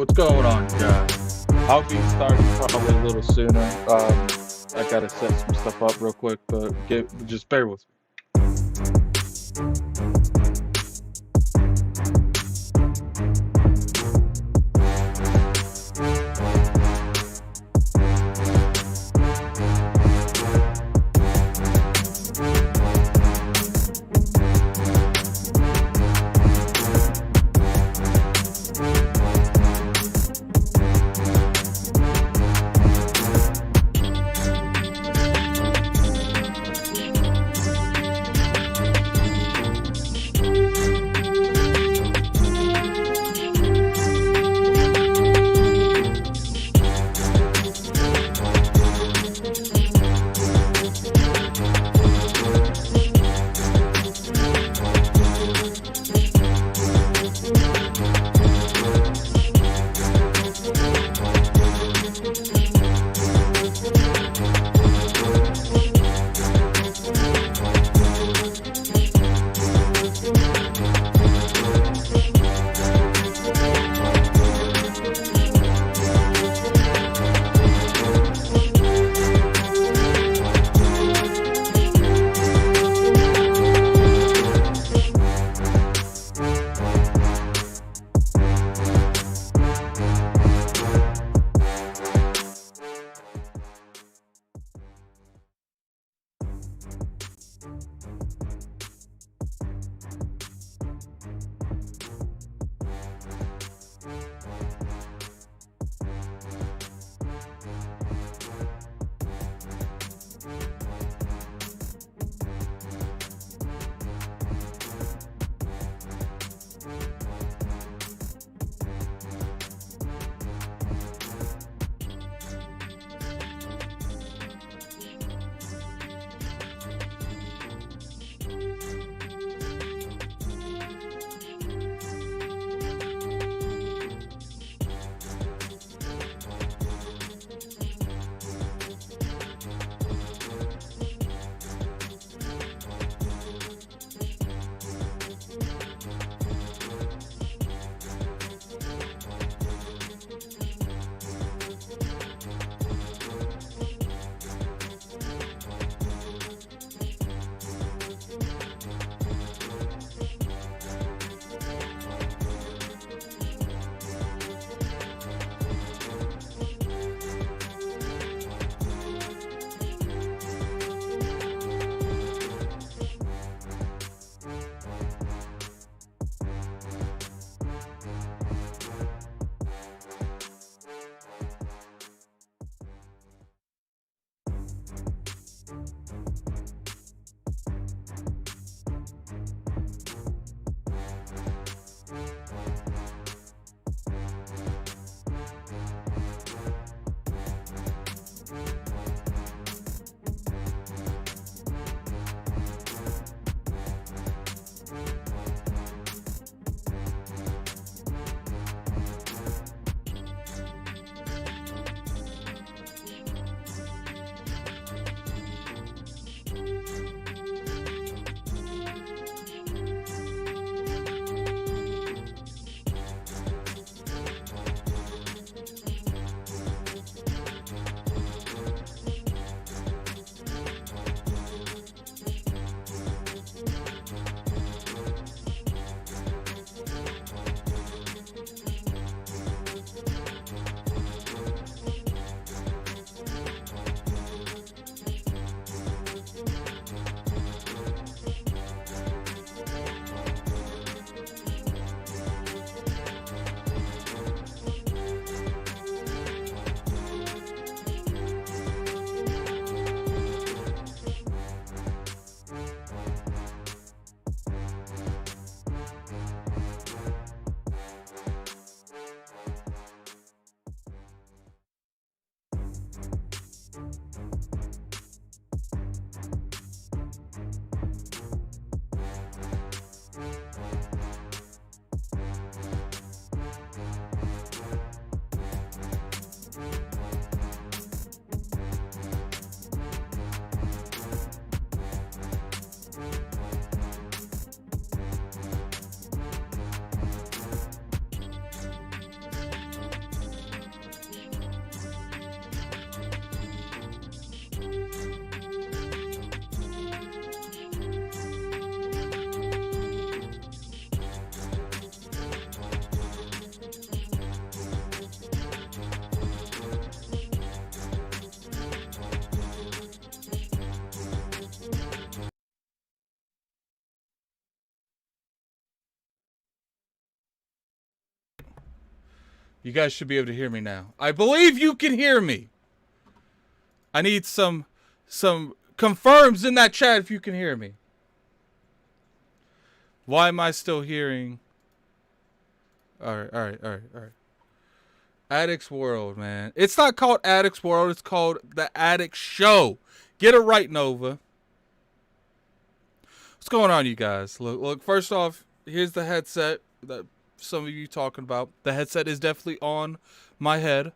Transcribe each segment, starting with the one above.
What's going on, guys? I'll be starting probably a little sooner. I gotta set some stuff up real quick, but just bear with me. You guys should be able to hear me now. I believe you can hear me. I need some confirms in that chat if you can hear me. Why am I still hearing? All right. Addicts World, man. It's not called Addicts World. It's called The Addict Show. Get it right, Nova. What's going on, you guys? Look. First off, here's the headset that some of you talking about. The headset is definitely on my head.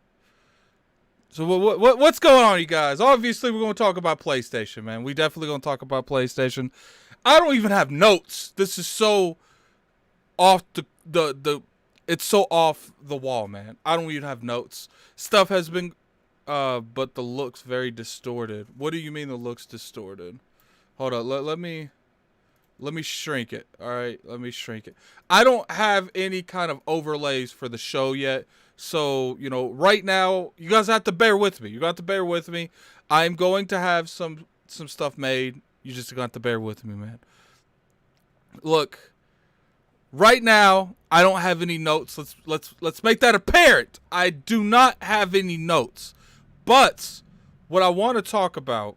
So what's going on, you guys? Obviously, we're going to talk about PlayStation, man. We definitely going to talk about PlayStation. I don't even have notes. This is so off the it's so off the wall, man. I don't even have notes. Stuff has been but the looks very distorted. What do you mean the looks distorted? Hold on. Let me shrink it. All right, let me shrink it. I don't have any kind of overlays for the show yet. So, right now, you guys have to bear with me. You got to bear with me. I'm going to have some stuff made. You just got to bear with me, man. Look, right now, I don't have any notes. Let's make that apparent. I do not have any notes. But what I want to talk about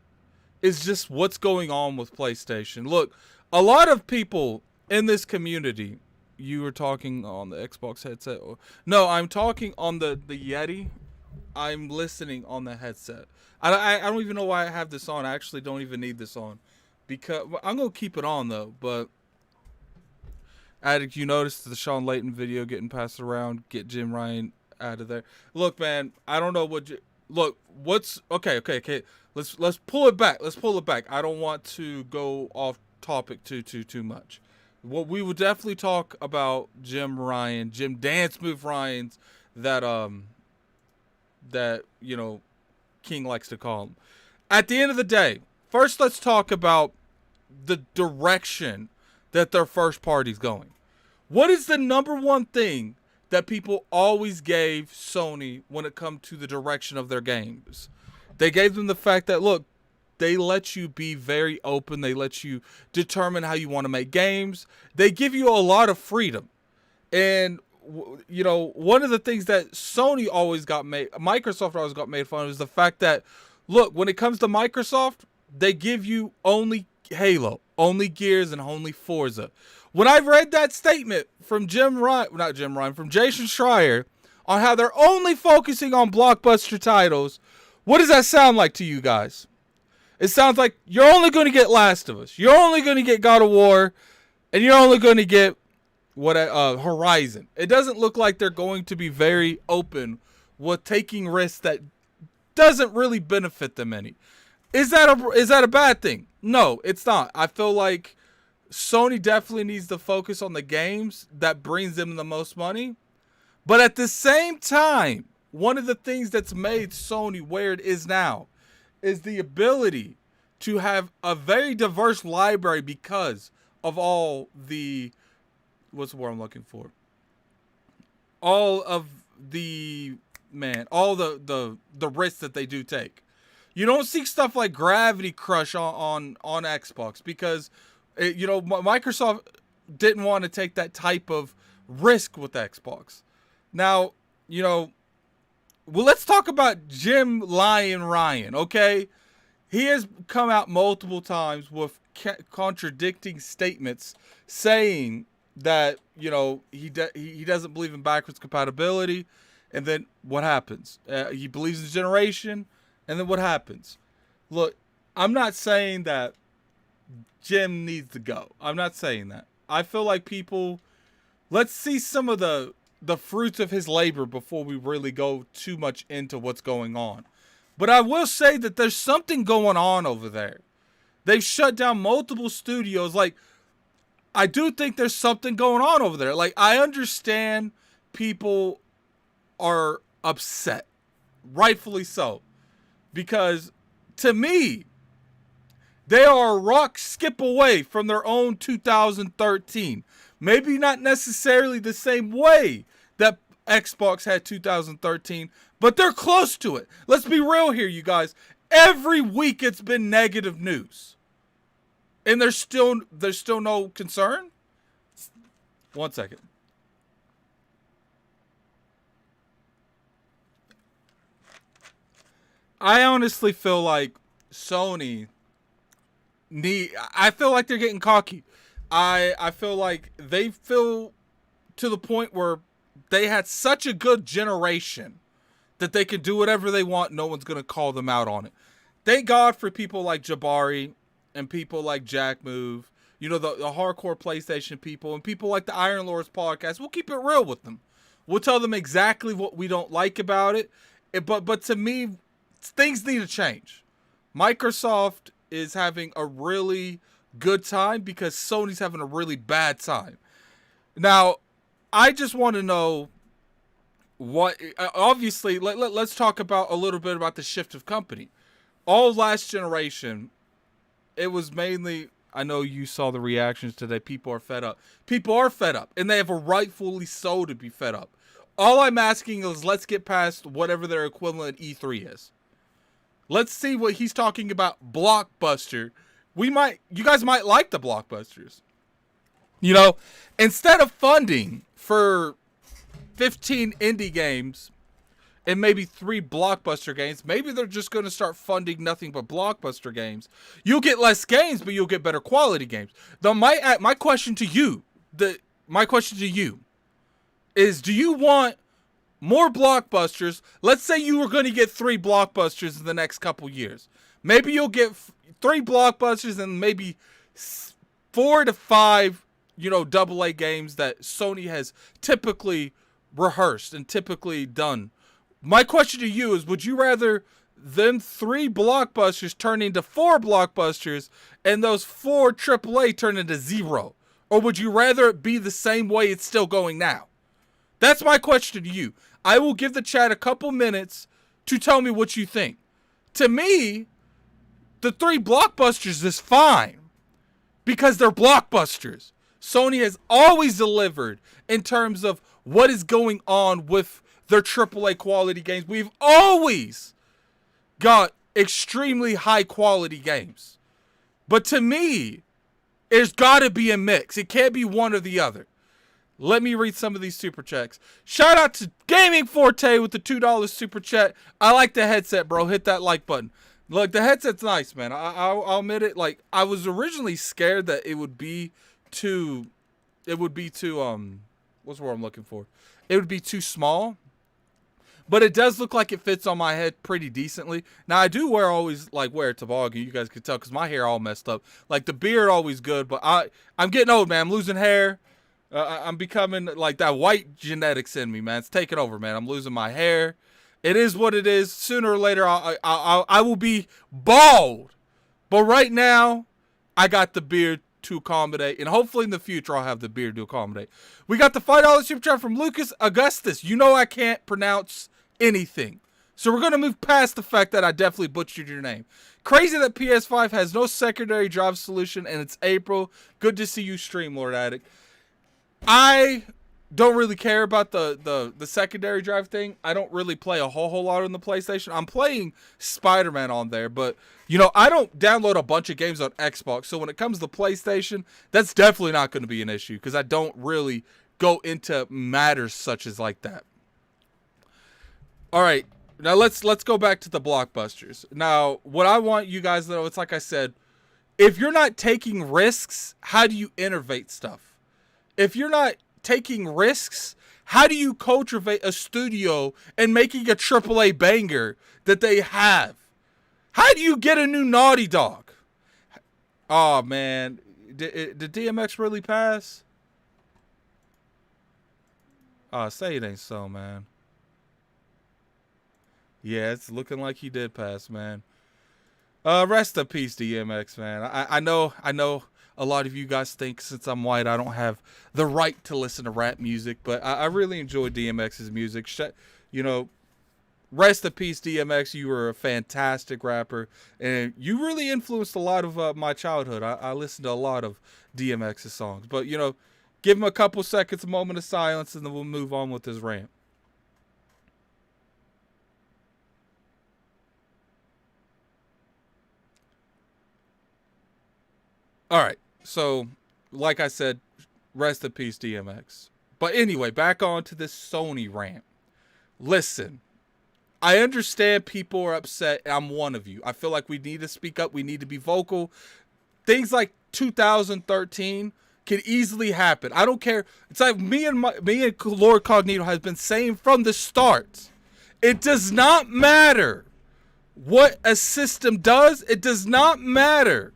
is just what's going on with PlayStation. Look, a lot of people in this community, you were talking on the Xbox headset. No, I'm talking on the Yeti. I'm listening on the headset. I don't even know why I have this on. I actually don't even need this on. Because I'm going to keep it on, though. But, Addict, you noticed the Shaun Layton video getting passed around. Get Jim Ryan out of there. Look, man, I don't know what... Look, what's... Okay. Let's pull it back. I don't want to go off topic too much. Well, we will definitely talk about Jim Dance Move Ryans that King likes to call him. At the end of the day, first let's talk about the direction that their first party's going. What is the number one thing that people always gave Sony when it comes to the direction of their games? They gave them the fact that, look, they let you be very open. They let you determine how you want to make games. They give you a lot of freedom. And, one of the things that Sony always got made, Microsoft always got made fun of, is the fact that, look, when it comes to Microsoft, they give you only Halo, only Gears, and only Forza. When I read that statement from Jason Schreier on how they're only focusing on blockbuster titles, what does that sound like to you guys? It sounds like you're only going to get Last of Us. You're only going to get God of War. And you're only going to get Horizon. It doesn't look like they're going to be very open with taking risks that doesn't really benefit them any. Is that a bad thing? No, it's not. I feel like Sony definitely needs to focus on the games that brings them the most money. But at the same time, one of the things that's made Sony where it is now is the ability to have a very diverse library because of all the... What's the word I'm looking for? All of the... all the risks that they do take. You don't see stuff like Gravity Crush on Xbox because, Microsoft didn't want to take that type of risk with Xbox. Now, well, let's talk about Jim Ryan, okay? He has come out multiple times with contradicting statements saying that, he doesn't believe in backwards compatibility. And then what happens? He believes in generation. And then what happens? Look, I'm not saying that Jim needs to go. I'm not saying that. I feel like let's see some of the fruits of his labor before we really go too much into what's going on. But I will say that there's something going on over there. They've shut down multiple studios. Like, I do think there's something going on over there. Like, I understand people are upset. Rightfully so. Because, to me, they are a rock skip away from their own 2013. Maybe not necessarily the same way that Xbox had 2013, but they're close to it. Let's be real here, you guys. Every week it's been negative news. And there's still no concern? 1 second. I honestly feel like Sony I feel like they're getting cocky. I feel like they feel to the point where they had such a good generation that they could do whatever they want. No one's gonna call them out on it. Thank God for people like Jabari and people like Jack Move. You know, the hardcore PlayStation people and people like the Iron Lords podcast. We'll keep it real with them. We'll tell them exactly what we don't like about it. But to me, things need to change. Microsoft is having a really good time because Sony's having a really bad time. Now, I just want to know what. Obviously, let's talk about a little bit about the shift of company. All last generation, it was mainly. I know you saw the reactions today. People are fed up. People are fed up, and they have a rightfully so to be fed up. All I'm asking is let's get past whatever their equivalent E3 is. Let's see what he's talking about. Blockbuster. You guys might like the blockbusters. You know, instead of funding for 15 indie games and maybe 3 blockbuster games, maybe they're just going to start funding nothing but blockbuster games. You'll get less games, but you'll get better quality games. My question to you is, do you want more blockbusters? Let's say you were going to get 3 blockbusters in the next couple years. Maybe you'll get 3 blockbusters and maybe 4 to 5, AA games that Sony has typically rehearsed and typically done. My question to you is, would you rather them 3 blockbusters turn into 4 blockbusters and those 4 AAA turn into 0? Or would you rather it be the same way it's still going now? That's my question to you. I will give the chat a couple minutes to tell me what you think. To me, the 3 blockbusters is fine because they're blockbusters. Sony has always delivered in terms of what is going on with their AAA quality games. We've always got extremely high quality games. But to me, there's got to be a mix. It can't be one or the other. Let me read some of these super chats. Shout out to Gaming Forte with the $2 super chat. I like the headset, bro. Hit that like button. Look, the headset's nice, man. I'll admit it. Like, I was originally scared that it would be too, what's the word I'm looking for? It would be too small. But it does look like it fits on my head pretty decently. Now, I do wear a toboggan. You guys can tell because my hair all messed up. Like, the beard always good, but I'm getting old, man. I'm losing hair. I'm becoming like that white genetics in me, man. It's taking over, man. I'm losing my hair. It is what it is. Sooner or later, I will be bald. But right now, I got the beard to accommodate. And hopefully in the future, I'll have the beard to accommodate. We got the $5 super chat from Lucas Augustus. You know I can't pronounce anything. So we're going to move past the fact that I definitely butchered your name. Crazy that PS5 has no secondary drive solution and it's April. Good to see you stream, Lord Addict. I don't really care about the secondary drive thing. I don't really play a whole lot on the PlayStation. I'm playing Spider-Man on there, but I don't download a bunch of games on Xbox. So when it comes to PlayStation, that's definitely not going to be an issue because I don't really go into matters such as like that. All right, now let's go back to the blockbusters. Now, what I want you guys to know, it's like I said, if you're not taking risks, how do you innovate stuff? If you're not taking risks, how do you cultivate a studio and making a AAA banger that they have? How do you get a new Naughty Dog? Oh, man. Did DMX really pass? Oh, say it ain't so, man. Yeah, it's looking like he did pass, man. Rest in peace, DMX, man. I know a lot of you guys think since I'm white, I don't have the right to listen to rap music, but I really enjoy DMX's music. Rest in peace, DMX. You were a fantastic rapper, and you really influenced a lot of my childhood. I listened to a lot of DMX's songs, but give him a couple seconds, a moment of silence, and then we'll move on with his rant. All right, so like I said, rest in peace, DMX. But anyway, back on to this Sony rant. Listen, I understand people are upset. I'm one of you. I feel like we need to speak up. We need to be vocal. Things like 2013 can easily happen. I don't care. It's like me and Lord Cognito has been saying from the start. It does not matter what a system does. It does not matter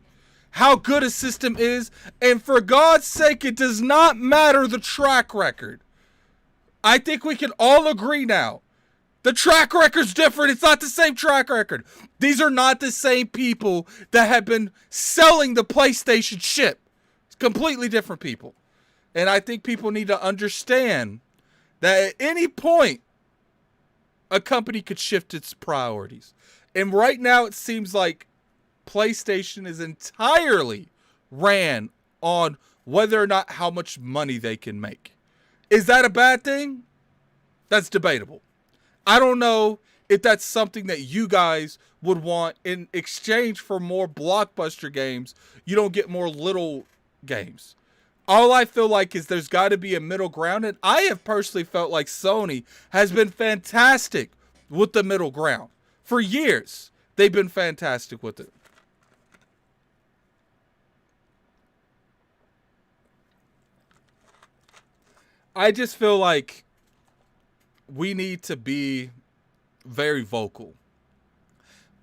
how good a system is. And for God's sake, it does not matter the track record. I think we can all agree now. The track record's different. It's not the same track record. These are not the same people that have been selling the PlayStation ship. It's completely different people. And I think people need to understand that at any point, a company could shift its priorities. And right now, it seems like PlayStation is entirely ran on whether or not how much money they can make. Is that a bad thing? That's debatable. I don't know if that's something that you guys would want in exchange for more blockbuster games. You don't get more little games. All I feel like is there's got to be a middle ground. And I have personally felt like Sony has been fantastic with the middle ground. For years, they've been fantastic with it. I just feel like we need to be very vocal.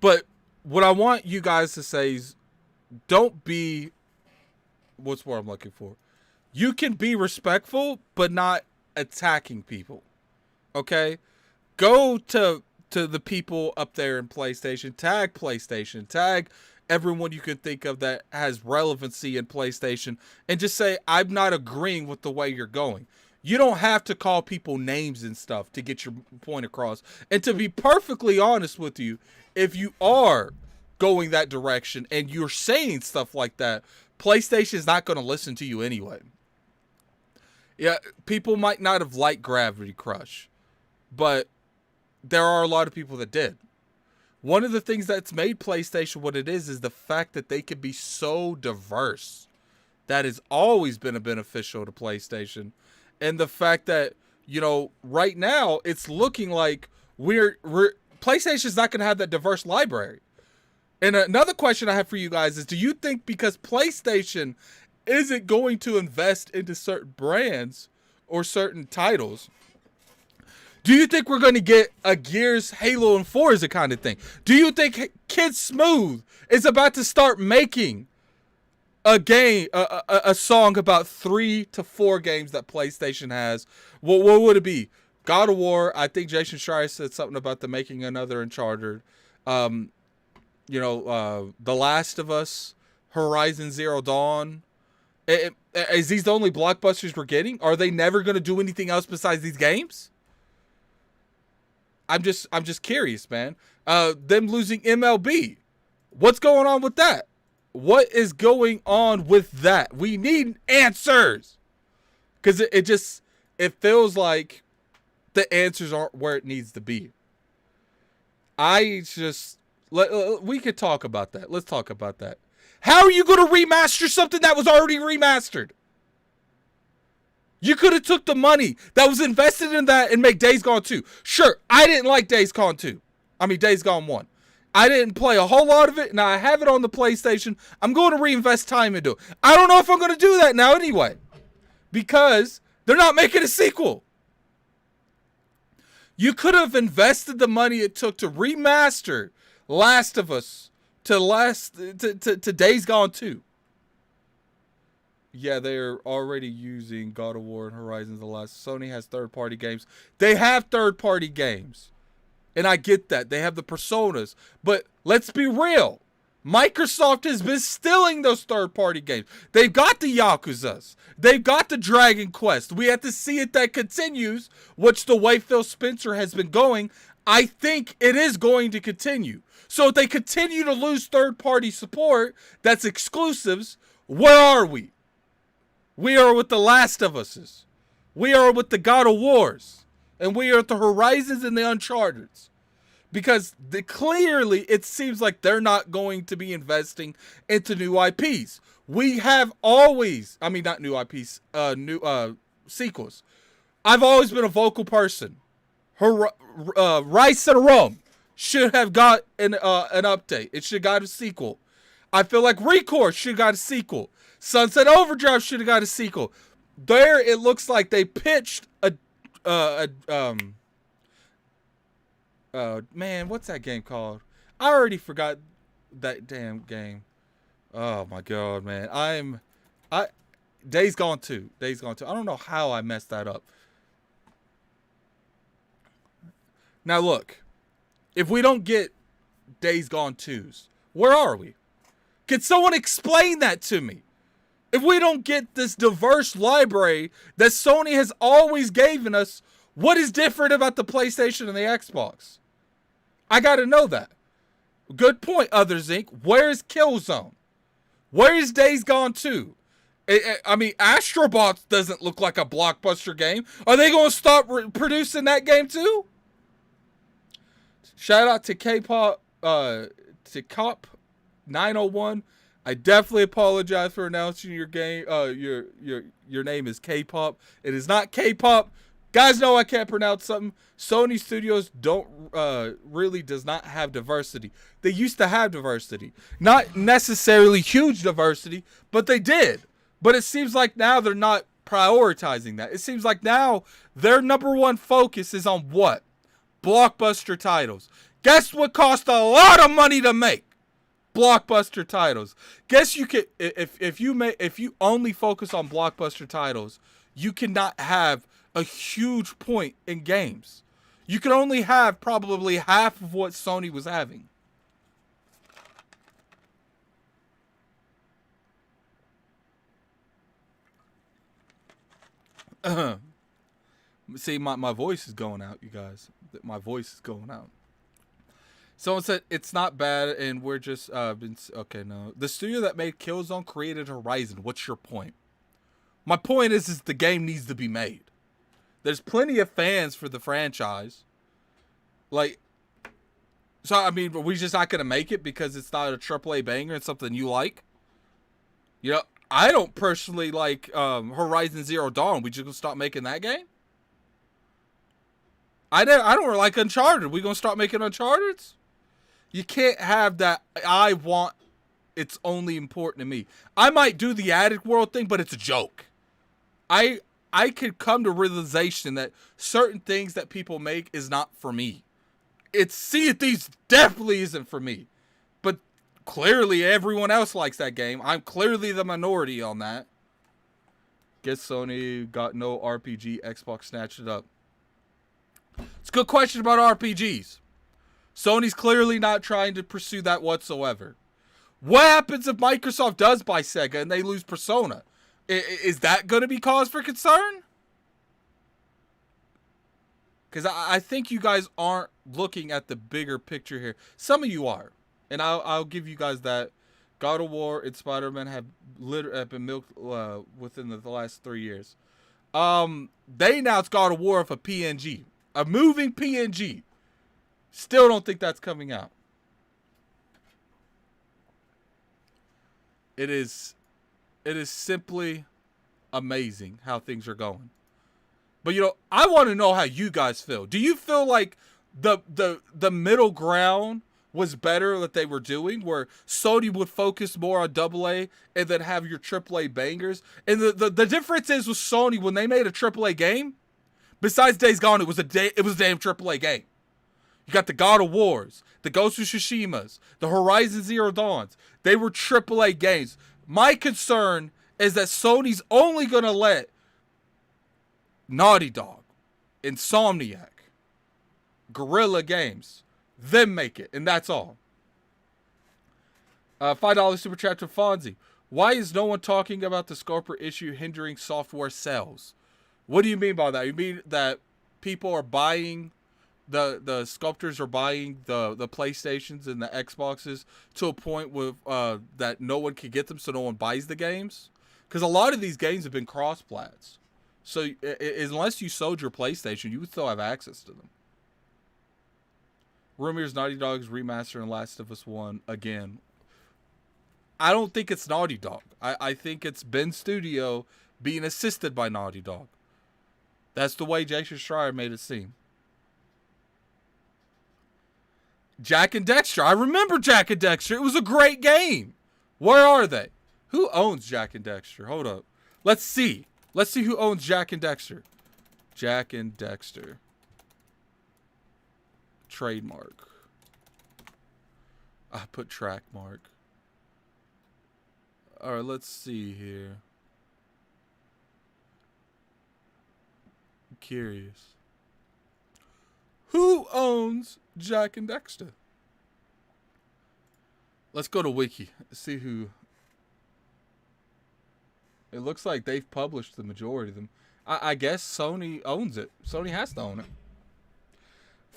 But what I want you guys to say is don't be, what's the word I'm looking for? You can be respectful, but not attacking people. Okay? Go to the people up there in PlayStation. Tag everyone you can think of that has relevancy in PlayStation. And just say, I'm not agreeing with the way you're going. You don't have to call people names and stuff to get your point across. And to be perfectly honest with you, if you are going that direction and you're saying stuff like that, PlayStation is not going to listen to you anyway. Yeah, people might not have liked Gravity Crush, but there are a lot of people that did. One of the things that's made PlayStation what it is the fact that they can be so diverse. That has always been a beneficial to PlayStation. And the fact that, you know, right now it's looking like PlayStation's not going to have that diverse library. And another question I have for you guys is, do you think because PlayStation isn't going to invest into certain brands or certain titles, do you think we're going to get a Gears, Halo, and Forza kind of thing? Do you think Kid Smooth is about to start making a game, a song about 3 to 4 games that PlayStation has? What would it be? God of War. I think Jason Schreier said something about the making another Uncharted. The Last of Us, Horizon Zero Dawn. Is these the only blockbusters we're getting? Are they never going to do anything else besides these games? I'm just curious, man. Them losing MLB. What's going on with that? What is going on with that? We need answers. Because it feels like the answers aren't where it needs to be. We could talk about that. Let's talk about that. How are you going to remaster something that was already remastered? You could have took the money that was invested in that and make Days Gone 2. Sure, I didn't like Days Gone 1. I didn't play a whole lot of it. Now I have it on the PlayStation. I'm going to reinvest time into it. I don't know if I'm going to do that now anyway. Because they're not making a sequel. You could have invested the money it took to remaster Last of Us to Days Gone 2. Yeah, they're already using God of War and Horizon the Last. Sony has third-party games. They have third-party games. And I get that. They have the personas. But let's be real. Microsoft has been stealing those third-party games. They've got the Yakuzas. They've got the Dragon Quest. We have to see if that continues, which the way Phil Spencer has been going, I think it is going to continue. So if they continue to lose third-party support that's exclusives, where are we? We are with the Last of Us. We are with the God of Wars. And we are at the Horizons and the Uncharteds. Because clearly it seems like they're not going to be investing into new IPs. We have always, not new IPs, new sequels. I've always been a vocal person. Rise of Rome should have got an update. It should have got a sequel. I feel like Recourse should have got a sequel. Sunset Overdrive should have got a sequel. There, it looks like they pitched man, what's that game called? I already forgot that damn game. Oh my god, man. Days Gone 2. Days Gone 2. I don't know how I messed that up. Now look, if we don't get Days Gone 2s, where are we? Can someone explain that to me? If we don't get this diverse library that Sony has always given us, what is different about the PlayStation and the Xbox? I gotta know that. Good point, Others Inc. Where is Killzone? Where is Days Gone 2? I mean, Astrobots doesn't look like a blockbuster game. Are they going to stop producing that game too? Shout out to K-pop, to Cop 901. I definitely apologize for announcing your game. Your name is K-pop. It is not K-pop. Guys know I can't pronounce something. Sony Studios really does not have diversity. They used to have diversity. Not necessarily huge diversity, but they did. But it seems like now they're not prioritizing that. It seems like now their number one focus is on what? Blockbuster titles. Guess what cost a lot of money to make? Blockbuster titles. Guess you could, if you only focus on blockbuster titles, you cannot have a huge point in games. You can only have probably half of what Sony was having. See, my voice is going out, you guys. My voice is going out. Someone said it's not bad, and we're just okay. No, the studio that made Killzone created Horizon. What's your point? My point is the game needs to be made. There's plenty of fans for the franchise. Like, so I mean, we're just not gonna make it because it's not a AAA banger and something you like. You know, I don't personally like Horizon Zero Dawn. We just gonna stop making that game? I don't really like Uncharted. We gonna start making Uncharted's? You can't have that. I want. It's only important to me. I might do the Addict World thing, but it's a joke. I could come to realization that certain things that people make is not for me. It's Sea of Thieves definitely isn't for me. But clearly everyone else likes that game. I'm clearly the minority on that. Guess Sony got no RPG. Xbox snatched it up. It's a good question about RPGs. Sony's clearly not trying to pursue that whatsoever. What happens if Microsoft does buy Sega and they lose Persona? Is that going to be cause for concern? Because I think you guys aren't looking at the bigger picture here. Some of you are. And I'll give you guys that. God of War and Spider-Man have been milked within the last 3 years. They announced God of War of a PNG. A moving PNG. Still don't think that's coming out. It is simply amazing how things are going. But you know, I want to know how you guys feel. Do you feel like the middle ground was better that they were doing, where Sony would focus more on AA and then have your AAA bangers? And the difference is with Sony, when they made a AAA game, besides Days Gone, it was a damn AAA game. You got the God of Wars, the Ghost of Tsushimas, the Horizon Zero Dawns. They were AAA games. My concern is that Sony's only going to let Naughty Dog, Insomniac, Guerrilla Games, them make it, and that's all. $5 super chat to Fonzie. Why is no one talking about the Scorpio issue hindering software sales? What do you mean by that? You mean that people are buying, the sculptors are buying the PlayStations and the Xboxes to a point with that no one can get them, so no one buys the games? Because a lot of these games have been cross-plats. So unless you sold your PlayStation, you would still have access to them. Rumors Naughty Dog's remastering Last of Us 1 again. I don't think it's Naughty Dog. I think it's Ben Studio being assisted by Naughty Dog. That's the way Jason Schreier made it seem. Jack and Dexter. I remember Jack and Dexter. It was a great game. Where are they? Who owns Jack and Dexter? Hold up. Let's see. Let's see who owns Jack and Dexter. Jack and Dexter. Trademark. I put track mark. Alright, let's see here. I'm curious. Who owns Jack and Dexter? Let's go to Wiki. See who. It looks like they've published the majority of them. I guess Sony owns it. Sony has to own it.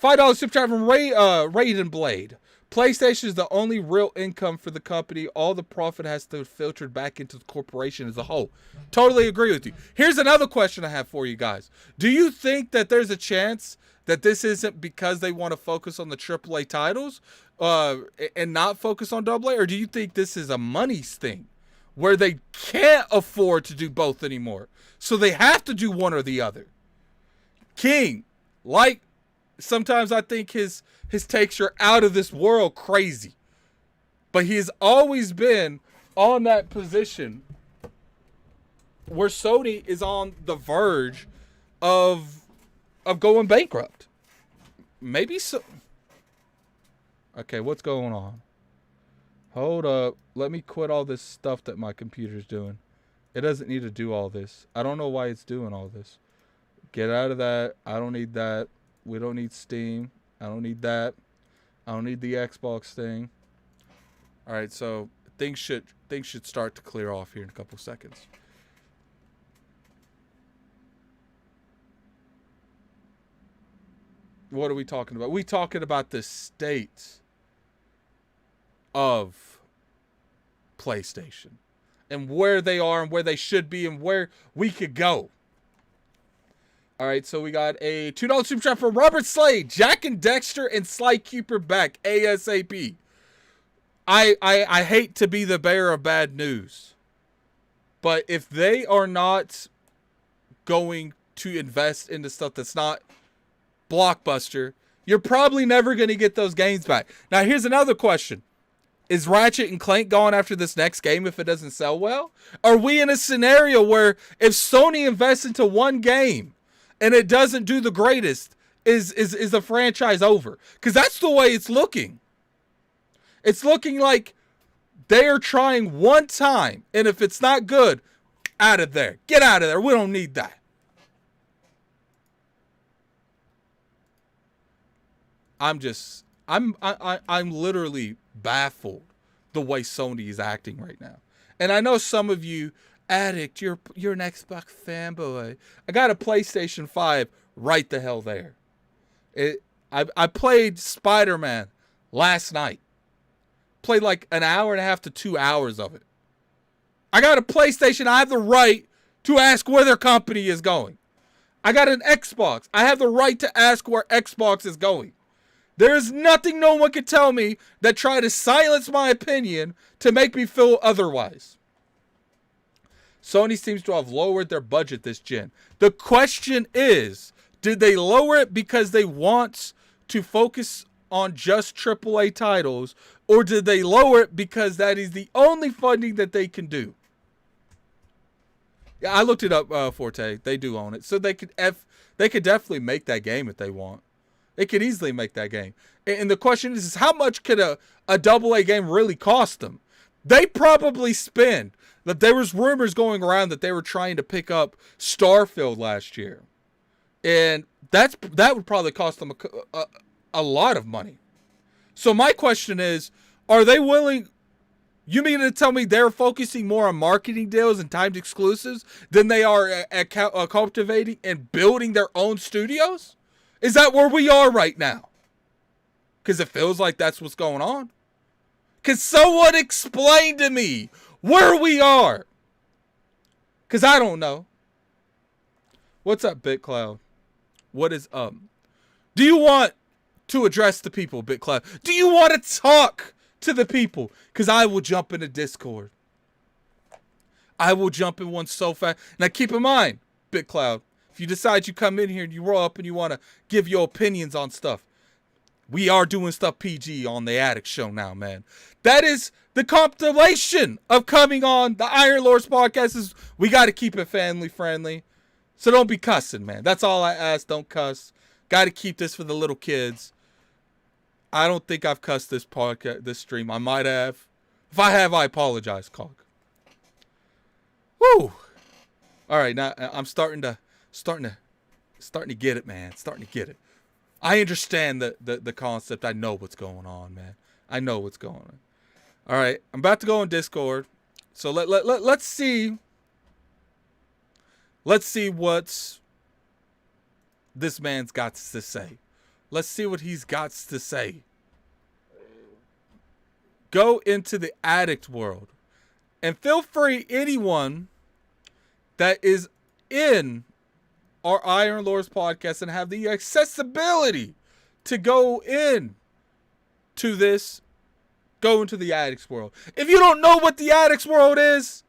$5 super chat from Raiden Blade. PlayStation is the only real income for the company. All the profit has to filter back into the corporation as a whole. Totally agree with you. Here's another question I have for you guys. Do you think that there's a chance that this isn't because they want to focus on the AAA titles and not focus on AA? Or do you think this is a money's thing where they can't afford to do both anymore? So they have to do one or the other. King, like, sometimes I think his takes are out of this world crazy. But he has always been on that position where Sony is on the verge of going bankrupt. Maybe so. Okay, what's going on? Hold up. Let me quit all this stuff that my computer's doing. It doesn't need to do all this. I don't know why it's doing all this. Get out of that. I don't need that. We don't need Steam. I don't need that. I don't need the Xbox thing. All right, so things should start to clear off here in a couple seconds. What are we talking about? We talking about the state of PlayStation and where they are and where they should be and where we could go. All right, so we got a $2 super chat from Robert Slade. Jack and Dexter and Sly Cooper back ASAP. I hate to be the bearer of bad news, but if they are not going to invest into stuff that's not blockbuster, you're probably never going to get those games back. Now, here's another question. Is Ratchet and Clank going after this next game if it doesn't sell well? Are we in a scenario where if Sony invests into one game and it doesn't do the greatest, is the franchise over? Because that's the way it's looking. It's looking like they are trying one time, and if it's not good, out of there. Get out of there. We don't need that. I'm literally baffled the way Sony is acting right now. And I know some of you, Addict, you're an Xbox fanboy. I got a PlayStation 5 right the hell there. I played Spider-Man last night. Played like an hour and a half to 2 hours of it. I got a PlayStation. I have the right to ask where their company is going. I got an Xbox. I have the right to ask where Xbox is going. There is nothing no one can tell me that try to silence my opinion to make me feel otherwise. Sony seems to have lowered their budget this gen. The question is, did they lower it because they want to focus on just AAA titles, or did they lower it because that is the only funding that they can do? Yeah, I looked it up, Forte. They do own it. So they could definitely make that game if they want. They could easily make that game. And the question is how much could a AA game really cost them? They probably spend. That there was rumors going around that they were trying to pick up Starfield last year. And that would probably cost them a lot of money. So my question is, are they willing... You mean to tell me they're focusing more on marketing deals and timed exclusives than they are at cultivating and building their own studios? Is that where we are right now? Because it feels like that's what's going on. Can someone explain to me where we are? Because I don't know. What's up, BitCloud? What is up? Do you want to address the people, BitCloud? Do you want to talk to the people? Because I will jump into Discord. I will jump in one so fast. Now keep in mind, BitCloud, if you decide you come in here and you roll up and you want to give your opinions on stuff, We are doing stuff PG on the Addict Show now, man. That is the compilation of coming on the Iron Lords podcast. Is we got to keep it family friendly, so don't be cussing, man. That's all I ask. Don't cuss. Got to keep this for the little kids. I don't think I've cussed this podcast, this stream. I might have. If I have, I apologize, Cog. Woo! All right, now I'm starting to get it, man. Starting to get it. I understand the concept. I know what's going on, man. I know what's going on. All right, I'm about to go on Discord. So let's see. Let's see what this man's got to say. Let's see what he's got to say. Go into the addict world. And feel free, anyone that is in our Iron Lords podcast and have the accessibility to go in to this, go into the addicts world. If you don't know what the addicts world is,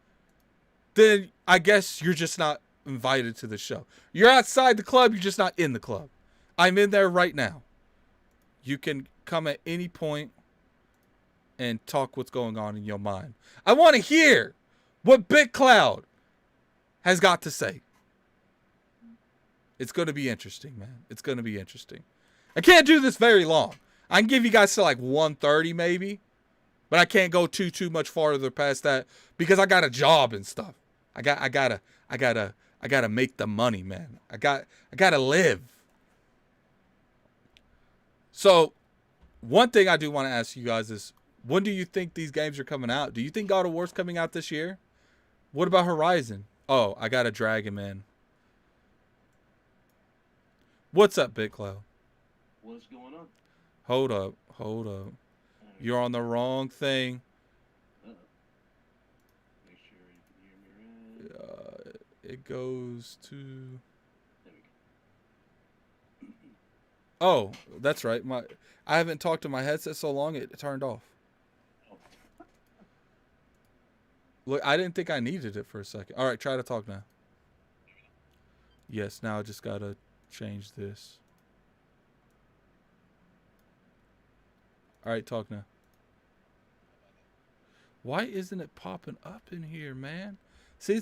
then I guess you're just not invited to the show. You're outside the club, you're just not in the club. I'm in there right now. You can come at any point and talk what's going on in your mind. I want to hear what Big Cloud has got to say. It's going to be interesting, man. It's going to be interesting. I can't do this very long. I can give you guys to like 1:30 maybe, but I can't go too much farther past that because I got a job and stuff. I gotta make the money, man. I gotta live. So, one thing I do want to ask you guys is, when do you think these games are coming out? Do you think God of War's coming out this year? What about Horizon? Oh, I got a Dragon Man. What's up, Big Cloud? What's going on? Hold up. You're on the wrong thing. Make sure you can hear me right. It goes to... There we go. Oh, that's right. I haven't talked to my headset so long it turned off. Oh. Look, I didn't think I needed it for a second. All right, try to talk now. Yes, now I just gotta change this. All right, talk now. Why isn't it popping up in here, man? See,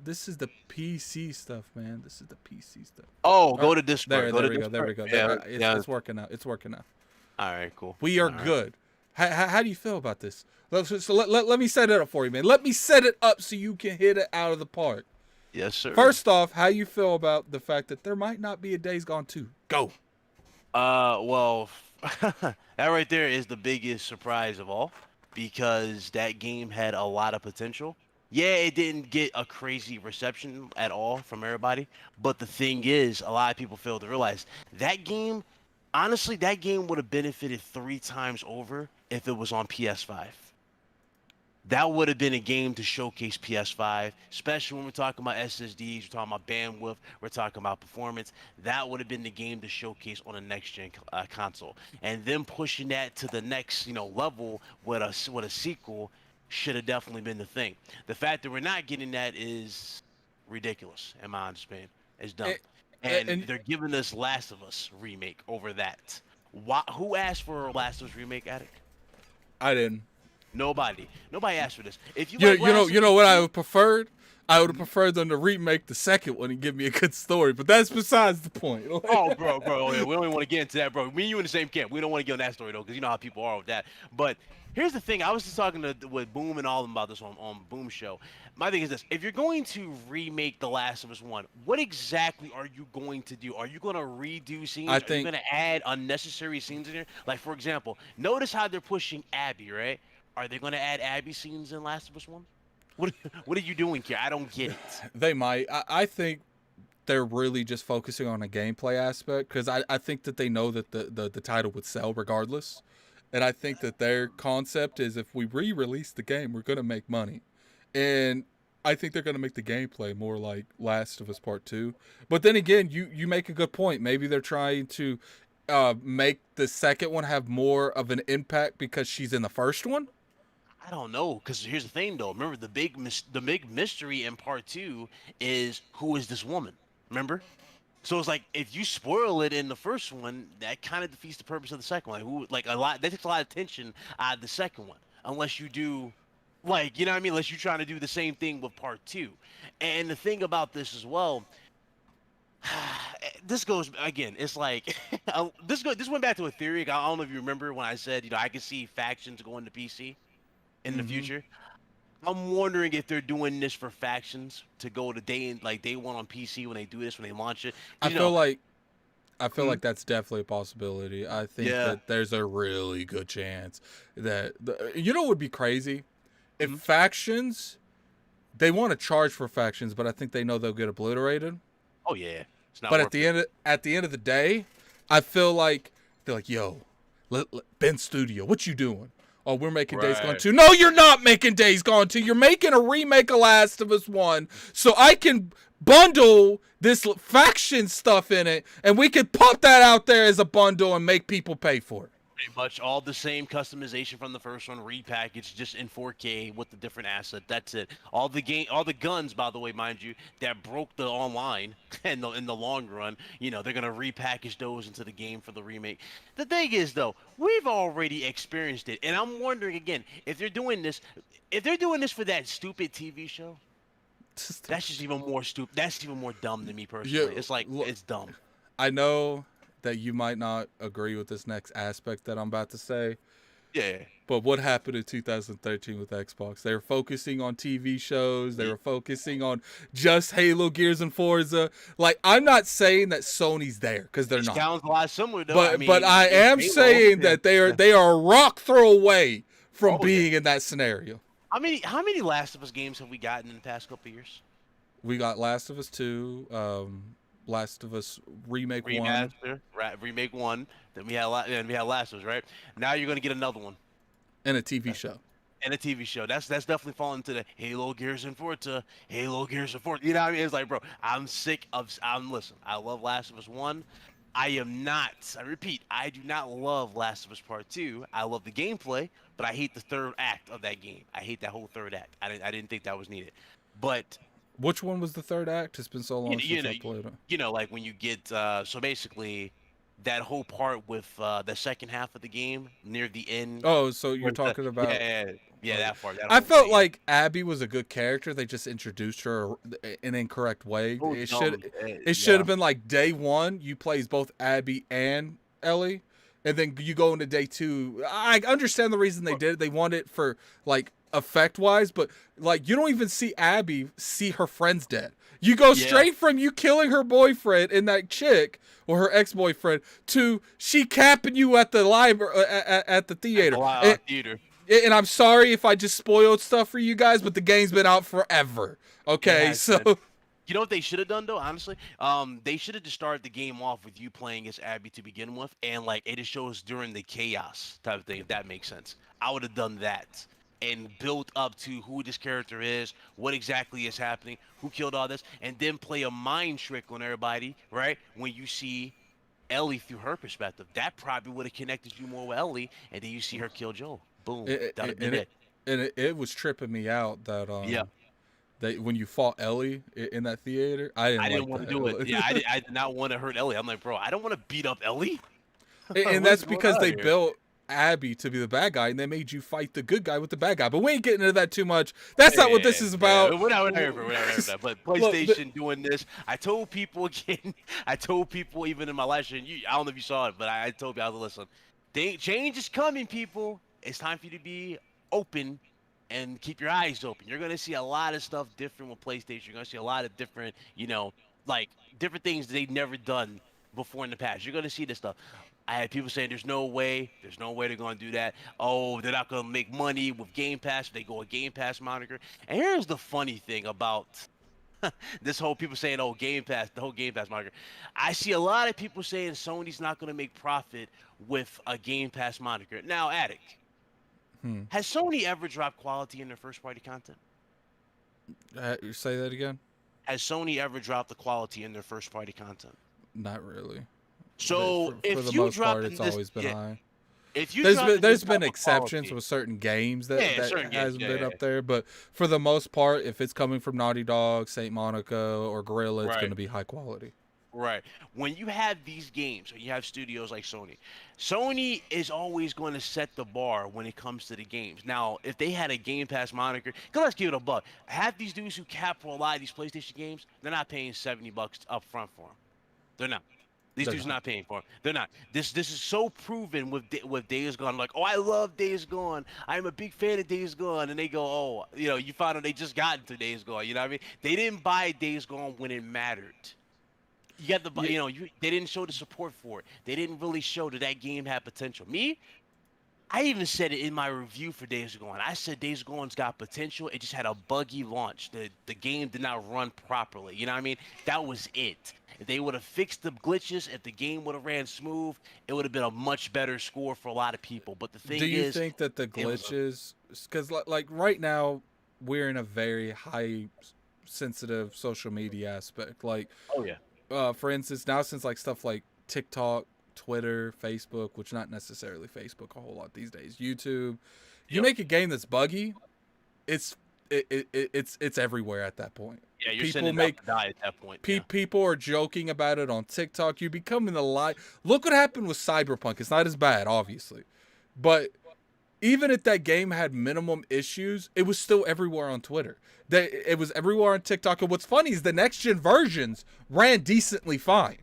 this is the PC stuff, man. This is the PC stuff. Oh, go to Discord. There we go. It's working out. It's working out. All right, cool. We are good. How do you feel about this? So let me set it up for you, man. Let me set it up so you can hit it out of the park. Yes, sir. First off, how you feel about the fact that there might not be a Days Gone 2? Go. Well, that right there is the biggest surprise of all, because that game had a lot of potential. Yeah, it didn't get a crazy reception at all from everybody, but the thing is, a lot of people fail to realize that game, honestly, that game would have benefited 3 times over if it was on PS5. That would have been a game to showcase PS5, especially when we're talking about SSDs, we're talking about bandwidth, we're talking about performance. That would have been the game to showcase on a next-gen console. And then pushing that to the next, level with a sequel should have definitely been the thing. The fact that we're not getting that is ridiculous, in my understanding. It's dumb. And they're giving us Last of Us remake over that. Who asked for a Last of Us remake, Addict? I didn't. Nobody asked for this. If you know what I would preferred? I would have preferred them to remake the second one and give me a good story, but that's besides the point. Oh, bro, yeah, we don't even want to get into that, bro. Me and you in the same camp. We don't want to get on that story though, because you know how people are with that. But here's the thing: I was just talking with Boom and all of them about this on Boom Show. My thing is this: if you're going to remake The Last of Us 1, what exactly are you going to do? Are you going to redo scenes? Are you going to add unnecessary scenes in there? Like, for example, notice how they're pushing Abby, right? Are they going to add Abby scenes in Last of Us 1? What are you doing here? I don't get it. They might. I think they're really just focusing on a gameplay aspect, because I think that they know that the title would sell regardless. And I think that their concept is, if we re-release the game, we're going to make money. And I think they're going to make the gameplay more like Last of Us Part 2. But then again, you make a good point. Maybe they're trying to make the second one have more of an impact because she's in the first one. I don't know, because here's the thing, though. Remember, the big mystery in Part 2 is, who is this woman? Remember? So it's like if you spoil it in the first one, that kind of defeats the purpose of the second one. That takes a lot of tension out of the second one, unless you do, like, you know what I mean? Unless you're trying to do the same thing with part two. And the thing about this as well, this goes again. It's like this went back to a theory. I don't know if you remember when I said, I could see factions going to PC in the Mm-hmm. future. I'm wondering if they're doing this for factions to go to day one on PC when they do this when they launch it. I You feel know, like I feel Mhm. like that's definitely a possibility. I think Yeah. that there's a really good chance that you know what would be crazy if Mhm. factions they want to charge for factions, but I think they know they'll get obliterated. Oh yeah, it's not But at worth the it. end of the day, I feel like they're like, "Yo, Ben Studio, what you doing? Oh, we're making Days Gone Right. 2. No, you're not making Days Gone 2. You're making a remake of Last of Us 1, so I can bundle this faction stuff in it, and we could pop that out there as a bundle and make people pay for it." Pretty much all the same customization from the first one, repackaged just in 4K with the different asset. That's it. All the guns, by the way, mind you, that broke the online and in the long run. They're gonna repackage those into the game for the remake. The thing is, though, we've already experienced it, and I'm wondering again if they're doing this for that stupid TV show. That's just even more stupid. That's even more dumb to me Yeah, personally. It's like it's dumb. I know that you might not agree with this next aspect that I'm about to say, Yeah. but what happened in 2013 with Xbox? They were focusing on TV shows. They were focusing on just Halo, Gears, and Forza. Like, I'm not saying that Sony's there because they're It not. sounds a lot similar though. I But mean, I it's am Halo. saying Yeah. that they are Yeah. they are a rock throw away from Oh yeah. being in that scenario. How many Last of Us games have we gotten in the past couple of years? We got Last of Us 2, Last of Us Remake 1, Remaster, right? Remake one. Then we had Last of Us, right? Now you're gonna get another one and a TV show. and a TV show. That's definitely falling into the Halo, Gears, and Forza. Halo, Gears, and Forza. You know what I mean? It's like, bro, I'm sick of. Listen. I love Last of Us one. I am not. I repeat, I do not love Last of Us Part Two. I love the gameplay, but I hate the third act of that game. I hate that whole third act. I didn't think that was needed. But Which one was the third act? It's been so long you since know, I played it. like when you get so basically that whole part with the second half of the game near the end. Oh, so you're where the- talking about? yeah, that part. That I whole felt thing. like Abby was a good character. They just introduced her in an incorrect way. Oh, It dumb. should have been like day one. You plays both Abby and Ellie, and then you go into day two. I understand the reason they did it. They want it for like effect wise, but like you don't even see Abby see her friends dead. You go Yeah. straight from you killing her boyfriend and that chick or her ex-boyfriend to she capping you at the library at the theater. Theater. And I'm sorry if I just spoiled stuff for you guys, but the game's been out forever. Okay, has so been. You know what they should have done though, honestly? They should have just started the game off with you playing as Abby to begin with, and like it just shows during the chaos type of thing, if that makes sense. I would have done that and built up to who this character is, what exactly is happening, who killed all this, and then play a mind trick on everybody, right? When you see Ellie through her perspective, that probably would have connected you more with Ellie, and then you see her kill Joel. Boom, it, that'd have it, been it. it was tripping me out that Yeah. that when you fought Ellie in that theater, I didn't I like didn't want that. to do it. Yeah, I did not want to hurt Ellie. I'm like, bro, I don't want to beat up Ellie. And What's that's going because on they here? built Abby to be the bad guy, and they made you fight the good guy with the bad guy. But we ain't getting into that too much. That's not what this is about. We're not here for that. But Look, PlayStation doing this. I told people again. I told people even in my live stream. I don't know if you saw it, but I told you, I was listen. Change is coming, people. It's time for you to be open and keep your eyes open. You're gonna see a lot of stuff different with PlayStation. You're gonna see a lot of different, like different things they've never done before in the past. You're gonna see this stuff. I had people saying there's no way they're gonna do that. Oh, they're not gonna make money with Game Pass. They go a Game Pass moniker. And here's the funny thing about this whole people saying, oh, Game Pass, the whole Game Pass moniker. I see a lot of people saying Sony's not gonna make profit with a Game Pass moniker. Now, Attic, has Sony ever dropped quality in their first party content? Say that again. Has Sony ever dropped the quality in their first party content? Not really. So for if the you most drop part, in it's this, always been high. if you There's drop been in there's this been type of exceptions quality- with certain games that, Yeah, that certain games, hasn't been yeah. up there, but for the most part, if it's coming from Naughty Dog, Saint Monica, or Gorilla, it's Right. going to be high quality. Right. When you have these games, or you have studios like Sony, Sony is always going to set the bar when it comes to the games. Now, if they had a Game Pass moniker, because let's give it a buck. Half these dudes who cap for a lot of these PlayStation games, they're not paying $70 up front for them. They're not. These They're dudes are not. not paying for them. They're not. This is so proven with Days Gone. Like, oh, I love Days Gone. I'm a big fan of Days Gone. And they go, oh, you found out they just got into Days Gone. You know what I mean? They didn't buy Days Gone when it mattered. You got the, Yeah, they didn't show the support for it. They didn't really show that that game had potential. Me, I even said it in my review for Days Gone. I said Days Gone's got potential. It just had a buggy launch. The game did not run properly. You know what I mean? That was it. If they would have fixed the glitches, if the game would have ran smooth, it would have been a much better score for a lot of people. But the thing do you is, think that the it was glitches, because like right now we're in a very high sensitive social media aspect. Like, oh yeah, for instance, now since like stuff like TikTok, Twitter, Facebook, which not necessarily Facebook a whole lot these days, YouTube, you yep. make a game that's buggy, it's it's everywhere at that point. Yeah, you're People sending make out the die at that point. Yeah. people are joking about it on TikTok. You're becoming the lie. Look what happened with Cyberpunk. It's not as bad, obviously, but even if that game had minimum issues, it was still everywhere on Twitter. It was everywhere on TikTok. And what's funny is the next gen versions ran decently fine.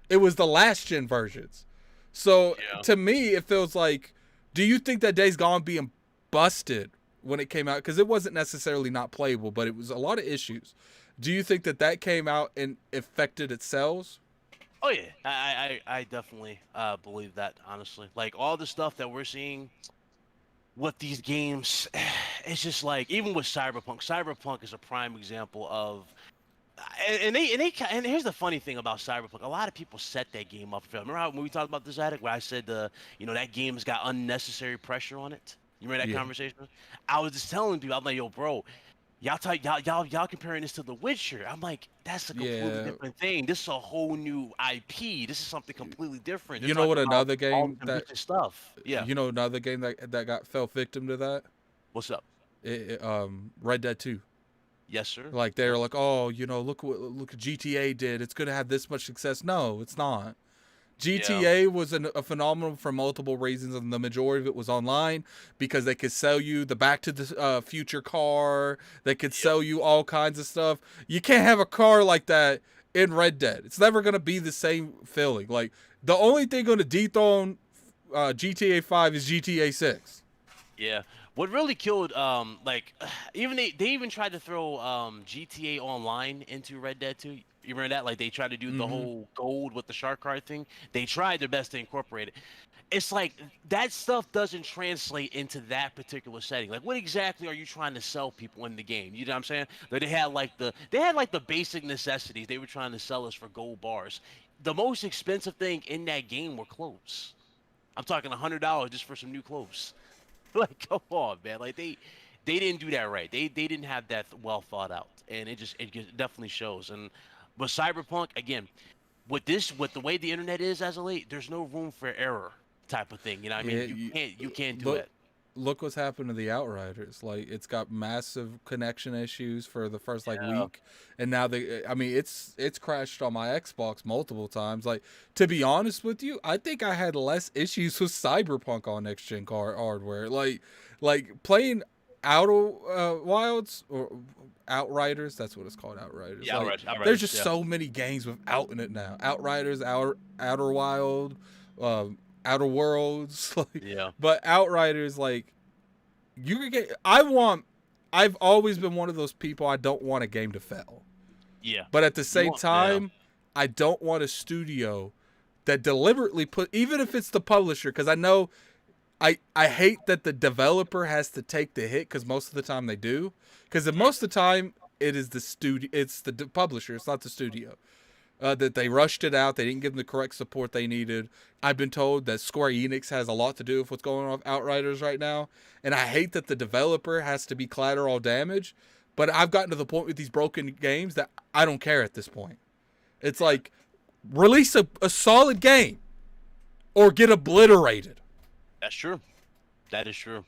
It was the last gen versions. So Yeah. to me, it feels like, do you think that Days Gone being busted when it came out, because it wasn't necessarily not playable, but it was a lot of issues. Do you think that that came out and affected its sales? Oh yeah, I definitely believe that, honestly. Like all the stuff that we're seeing with these games, it's just like, even with Cyberpunk is a prime example of, and here's the funny thing about Cyberpunk. A lot of people set that game up. Remember how when we talked about this attic, where I said that game's got unnecessary pressure on it. You remember that Yeah. conversation? I was just telling people, I'm like, yo, bro, y'all comparing this to The Witcher. I'm like, that's a completely Yeah. different thing. This is a whole new IP. This is something completely different. They're You know what, talking about another all game the that Witcher stuff. Yeah. you know another game that got fell victim to that? What's up? Red Dead 2. Yes, sir. Like they're like, oh, look what GTA did. It's gonna have this much success. No, it's not. GTA was a phenomenon for multiple reasons, and the majority of it was online because they could sell you the Back to the Future car. They could sell you all kinds of stuff. You can't have a car like that in Red Dead. It's never gonna be the same feeling. Like the only thing gonna dethrone GTA 5 is GTA 6. Yeah. What really killed, like, even they even tried to throw GTA Online into Red Dead 2. You remember that? Like, they tried to do the whole gold with the shark card thing. They tried their best to incorporate it. It's like that stuff doesn't translate into that particular setting. Like, what exactly are you trying to sell people in the game? You know what I'm saying? Like, they had like the basic necessities. They were trying to sell us for gold bars. The most expensive thing in that game were clothes. I'm talking $100 just for some new clothes. Like, come on, man. Like they didn't do that right. They didn't have that well thought out, and it definitely shows. And but Cyberpunk, again, with the way the internet is as of late, there's no room for error type of thing. You know what I mean? Yeah, You can't do look, it. Look what's happened to the Outriders. Like it's got massive connection issues for the first like Yeah. week, and now it's crashed on my Xbox multiple times. Like to be honest with you, I think I had less issues with Cyberpunk on next gen car hardware. Like playing Outer Wilds or Outriders. That's what it's called, Outriders. Yeah, Like, Outriders, there's just yeah. so many games with out in it now. Outriders, Outer Wild. Outer Worlds, like, Yeah. but Outriders, like, you could get. I've always been one of those people. I don't want a game to fail, Yeah. but at the same yeah. time, I don't want a studio that deliberately even if it's the publisher, because I know, I hate that the developer has to take the hit, because most of the time they do, because most of the time it is it's the publisher, it's not the studio. That they rushed it out. They didn't give them the correct support they needed. I've been told that Square Enix has a lot to do with what's going on with Outriders right now. And I hate that the developer has to be collateral damage. But I've gotten to the point with these broken games that I don't care at this point. It's like, release a solid game or get obliterated. That's true. That is true.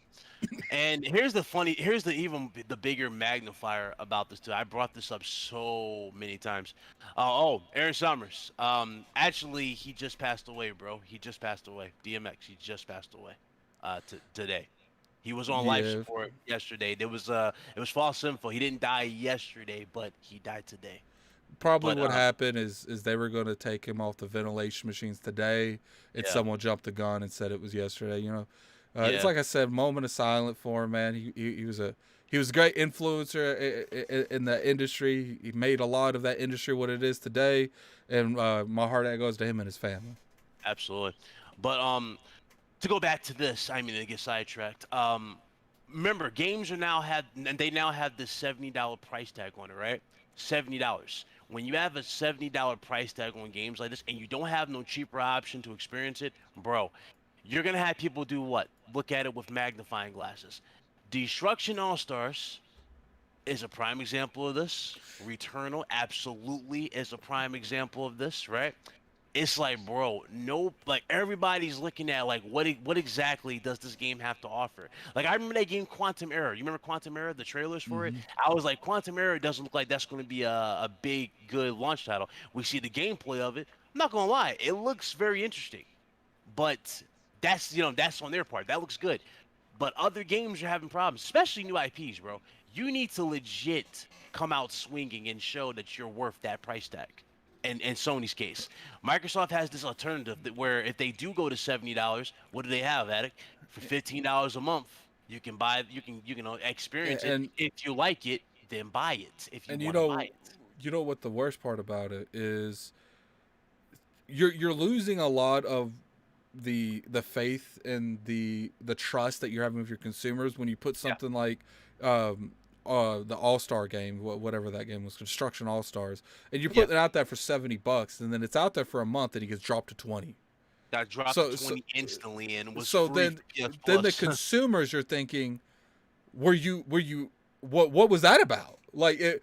And here's the bigger magnifier about this too. I brought this up so many times. Aaron Summers. Actually, he just passed away, bro. He just passed away. DMX. He just passed away. Today. He was on life Yeah, support yesterday. It was false info. He didn't die yesterday, but he died today. probably But what happened is they were going to take him off the ventilation machines today, and yeah, someone jumped the gun and said it was yesterday. It's yeah, like I said, moment of silence for him, man. He was a great influencer in the industry. He made a lot of that industry what it is today, and my heart goes to him and his family. absolutely. But to go back to this, I mean, to get sidetracked. Remember, games are now had, and they now have this $70 price tag on it, right? $70. When you have a $70 price tag on games like this, and you don't have no cheaper option to experience it, bro, you're gonna have people do what? Look at it with magnifying glasses. Destruction All Stars is a prime example of this. Returnal absolutely is a prime example of this, right? It's like, bro, no, like everybody's looking at like what exactly does this game have to offer? Like I remember that game Quantum Error. You remember Quantum Error, the trailers for it? Hmm. I was like, Quantum Error doesn't look like that's going to be a big good launch title. We see the gameplay of it. I'm not gonna lie, it looks very interesting, but that's on their part. That looks good. But other games are having problems, especially new IPs, bro. You need to legit come out swinging and show that you're worth that price tag. And in Sony's case, Microsoft has this alternative that where if they do go to $70, what do they have, Attic? For $15 a month, you can buy, experience it. And If you like it, then buy it. If you and want to buy it. you know what the worst part about it is, you're losing a lot of the faith and the trust that you're having with your consumers when you put Yeah, something like the All-Star game, whatever that game was, Construction All-Stars, and you yeah. put it out there for $70, and then it's out there for a month, and it gets dropped to 20. That dropped to So so 20 instantly and was so free then for PS then the Plus. consumers are thinking, were you what was that about?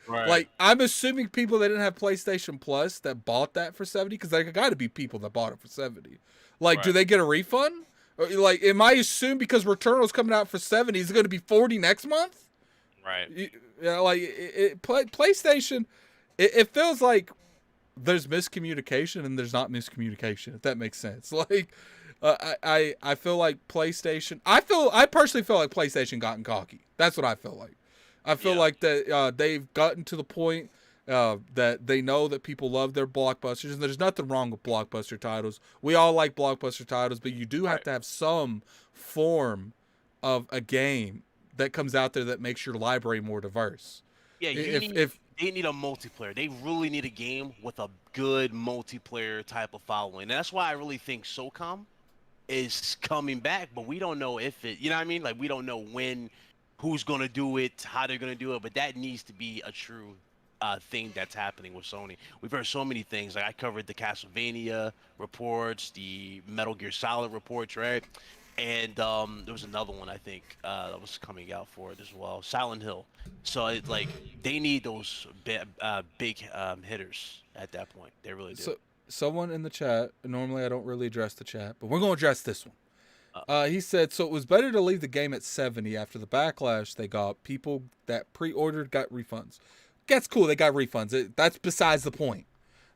Right, Like I'm assuming people that didn't have PlayStation Plus that bought that for 70, because there got to be people that bought it for 70. Like, do right, they get a refund? Or, like, am I assumed because Returnal's coming out for 70, is it going to be 40 next month? right. PlayStation, it feels like there's miscommunication and there's not miscommunication, if that makes sense. Like, I feel like PlayStation. I personally feel like PlayStation gotten cocky. That's what I feel like. I feel Yeah, like that they've gotten to the point that they know that people love their blockbusters, and there's nothing wrong with blockbuster titles. We all like blockbuster titles, but you do have right. to have some form of a game that comes out there that makes your library more diverse. Yeah, If they need a multiplayer. They really need a game with a good multiplayer type of following. And that's why I really think SOCOM is coming back, but we don't know if it, you know what I mean? Like we don't know when, who's gonna do it, how they're gonna do it, but that needs to be a true thing that's happening with Sony. We've heard so many things. Like I covered the Castlevania reports, the Metal Gear Solid reports, right? And there was another one I think that was coming out for it as well, Silent Hill. So it's like they need those big hitters at that point. They really do. so someone in the chat, normally I don't really address the chat, but we're going to address this one. Uh, He said, so it was better to leave the game at 70 after the backlash they got. People that pre-ordered got refunds. That's cool, they got refunds. That's besides the point.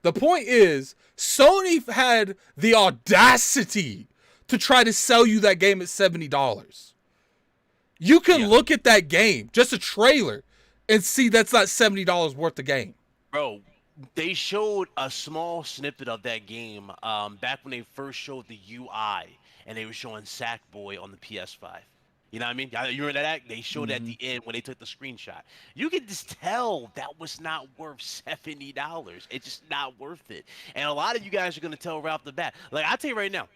The point is, Sony had the audacity to try to sell you that game at $70. You can yeah, look at that game, just a trailer, and see that's not $70 worth of game. bro. They showed a small snippet of that game back when they first showed the UI, and they were showing Sackboy on the PS5. You know what I mean? You remember that? They showed it at Mm-hmm. the end when they took the screenshot. You could just tell that was not worth $70. It's just not worth it. And a lot of you guys are gonna tell right off the bat. Like I tell you right now,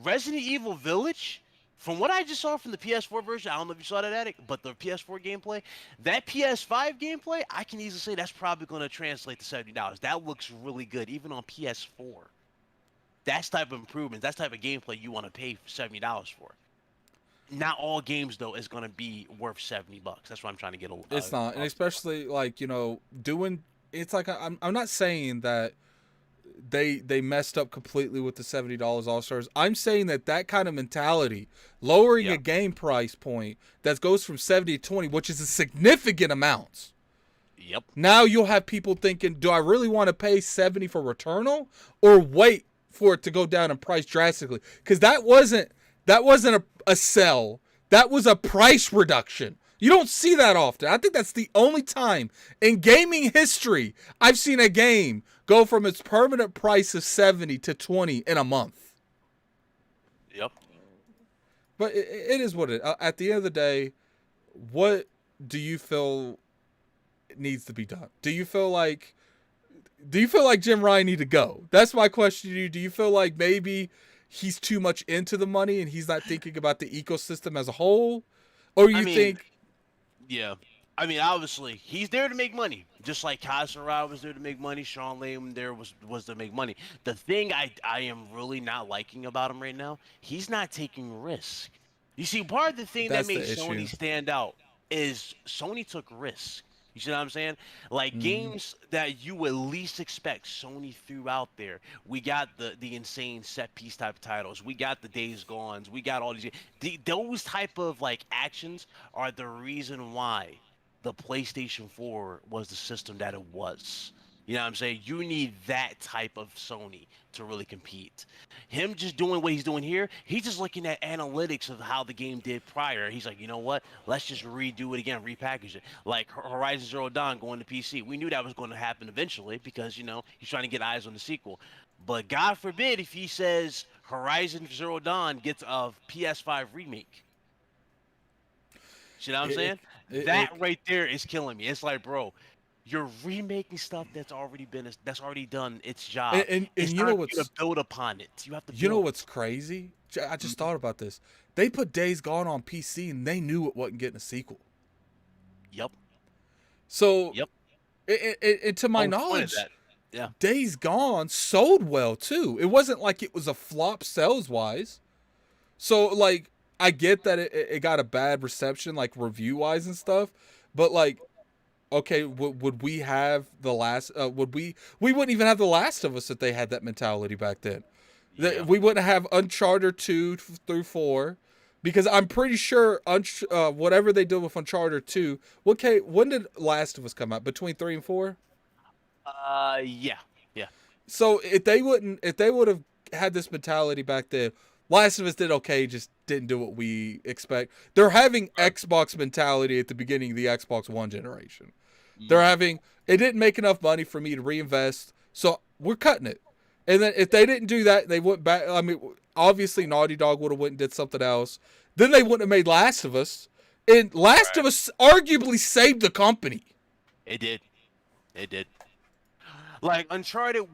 Resident Evil Village. From what I just saw from the PS4 version, I don't know if you saw that, Addict, but the PS4 gameplay, that PS5 gameplay, I can easily say that's probably going to translate to $70. That looks really good, even on PS4. That's type of improvement, that's type of gameplay you want to pay $70 for. Not all games though is going to be worth $70. That's what I'm trying to get. It's not, and especially like doing. It's like I'm not saying that they messed up completely with the $70 All Stars. I'm saying that kind of mentality, lowering Yeah. a game price point that goes from 70 to 20, which is a significant amount. Yep. Now you'll have people thinking, do I really want to pay 70 for Returnal or wait for it to go down in price drastically? Because that wasn't a sell. That was a price reduction. You don't see that often. I think that's the only time in gaming history I've seen a game go from its permanent price of 70 to 20 in a month. Yep. But it is what it is. At the end of the day, what do you feel needs to be done? Do you feel like Jim Ryan need to go? That's my question to you. Do you feel like maybe he's too much into the money and he's not thinking about the ecosystem as a whole? Or you think... Yeah. I mean, obviously, he's there to make money. Just like Kazura was there to make money, Shaun Layden there was to make money. The thing I am really not liking about him right now, he's not taking risk. You see, part of the thing that makes Sony stand out is Sony took risk. You see what I'm saying? Like games that you would least expect, Sony threw out there. We got the insane set piece type of titles. We got the Days Gones. We got all these. Those type of like actions are the reason why the PlayStation 4 was the system that it was. You know what I'm saying? You need that type of Sony to really compete. Him just doing what he's doing here, he's just looking at analytics of how the game did prior. He's like, you know what? Let's just redo it again, repackage it. Like Horizon Zero Dawn going to PC. We knew that was going to happen eventually because, you know, he's trying to get eyes on the sequel. But God forbid if he says Horizon Zero Dawn gets a PS5 remake. You know what I'm saying? That right there is killing me. It's like, bro, you're remaking stuff that's already done its job. And it's you know what's to build upon it. You have to. You know what's crazy? I just thought about this. They put Days Gone on PC and they knew it wasn't getting a sequel. Yep. So. Yep. And to my knowledge, yeah, Days Gone sold well too. It wasn't like it was a flop sales wise. So like, I get that it got a bad reception, like review wise and stuff, but like. Okay, would we have the last? We wouldn't even have The Last of Us if they had that mentality back then. Yeah. We wouldn't have Uncharted 2 through 4, because I'm pretty sure whatever they did with Uncharted 2. When did Last of Us come out? Between 3 and 4? Yeah. So if they would have had this mentality back then, Last of Us did okay, just didn't do what we expect. They're having Xbox mentality at the beginning of the Xbox One generation. They're having, it didn't make enough money for me to reinvest, so we're cutting it. And then if they didn't do that, they went back. I mean, obviously Naughty Dog would have went and did something else. Then they wouldn't have made Last of Us. And Last of Us arguably saved the company. It did. Like Uncharted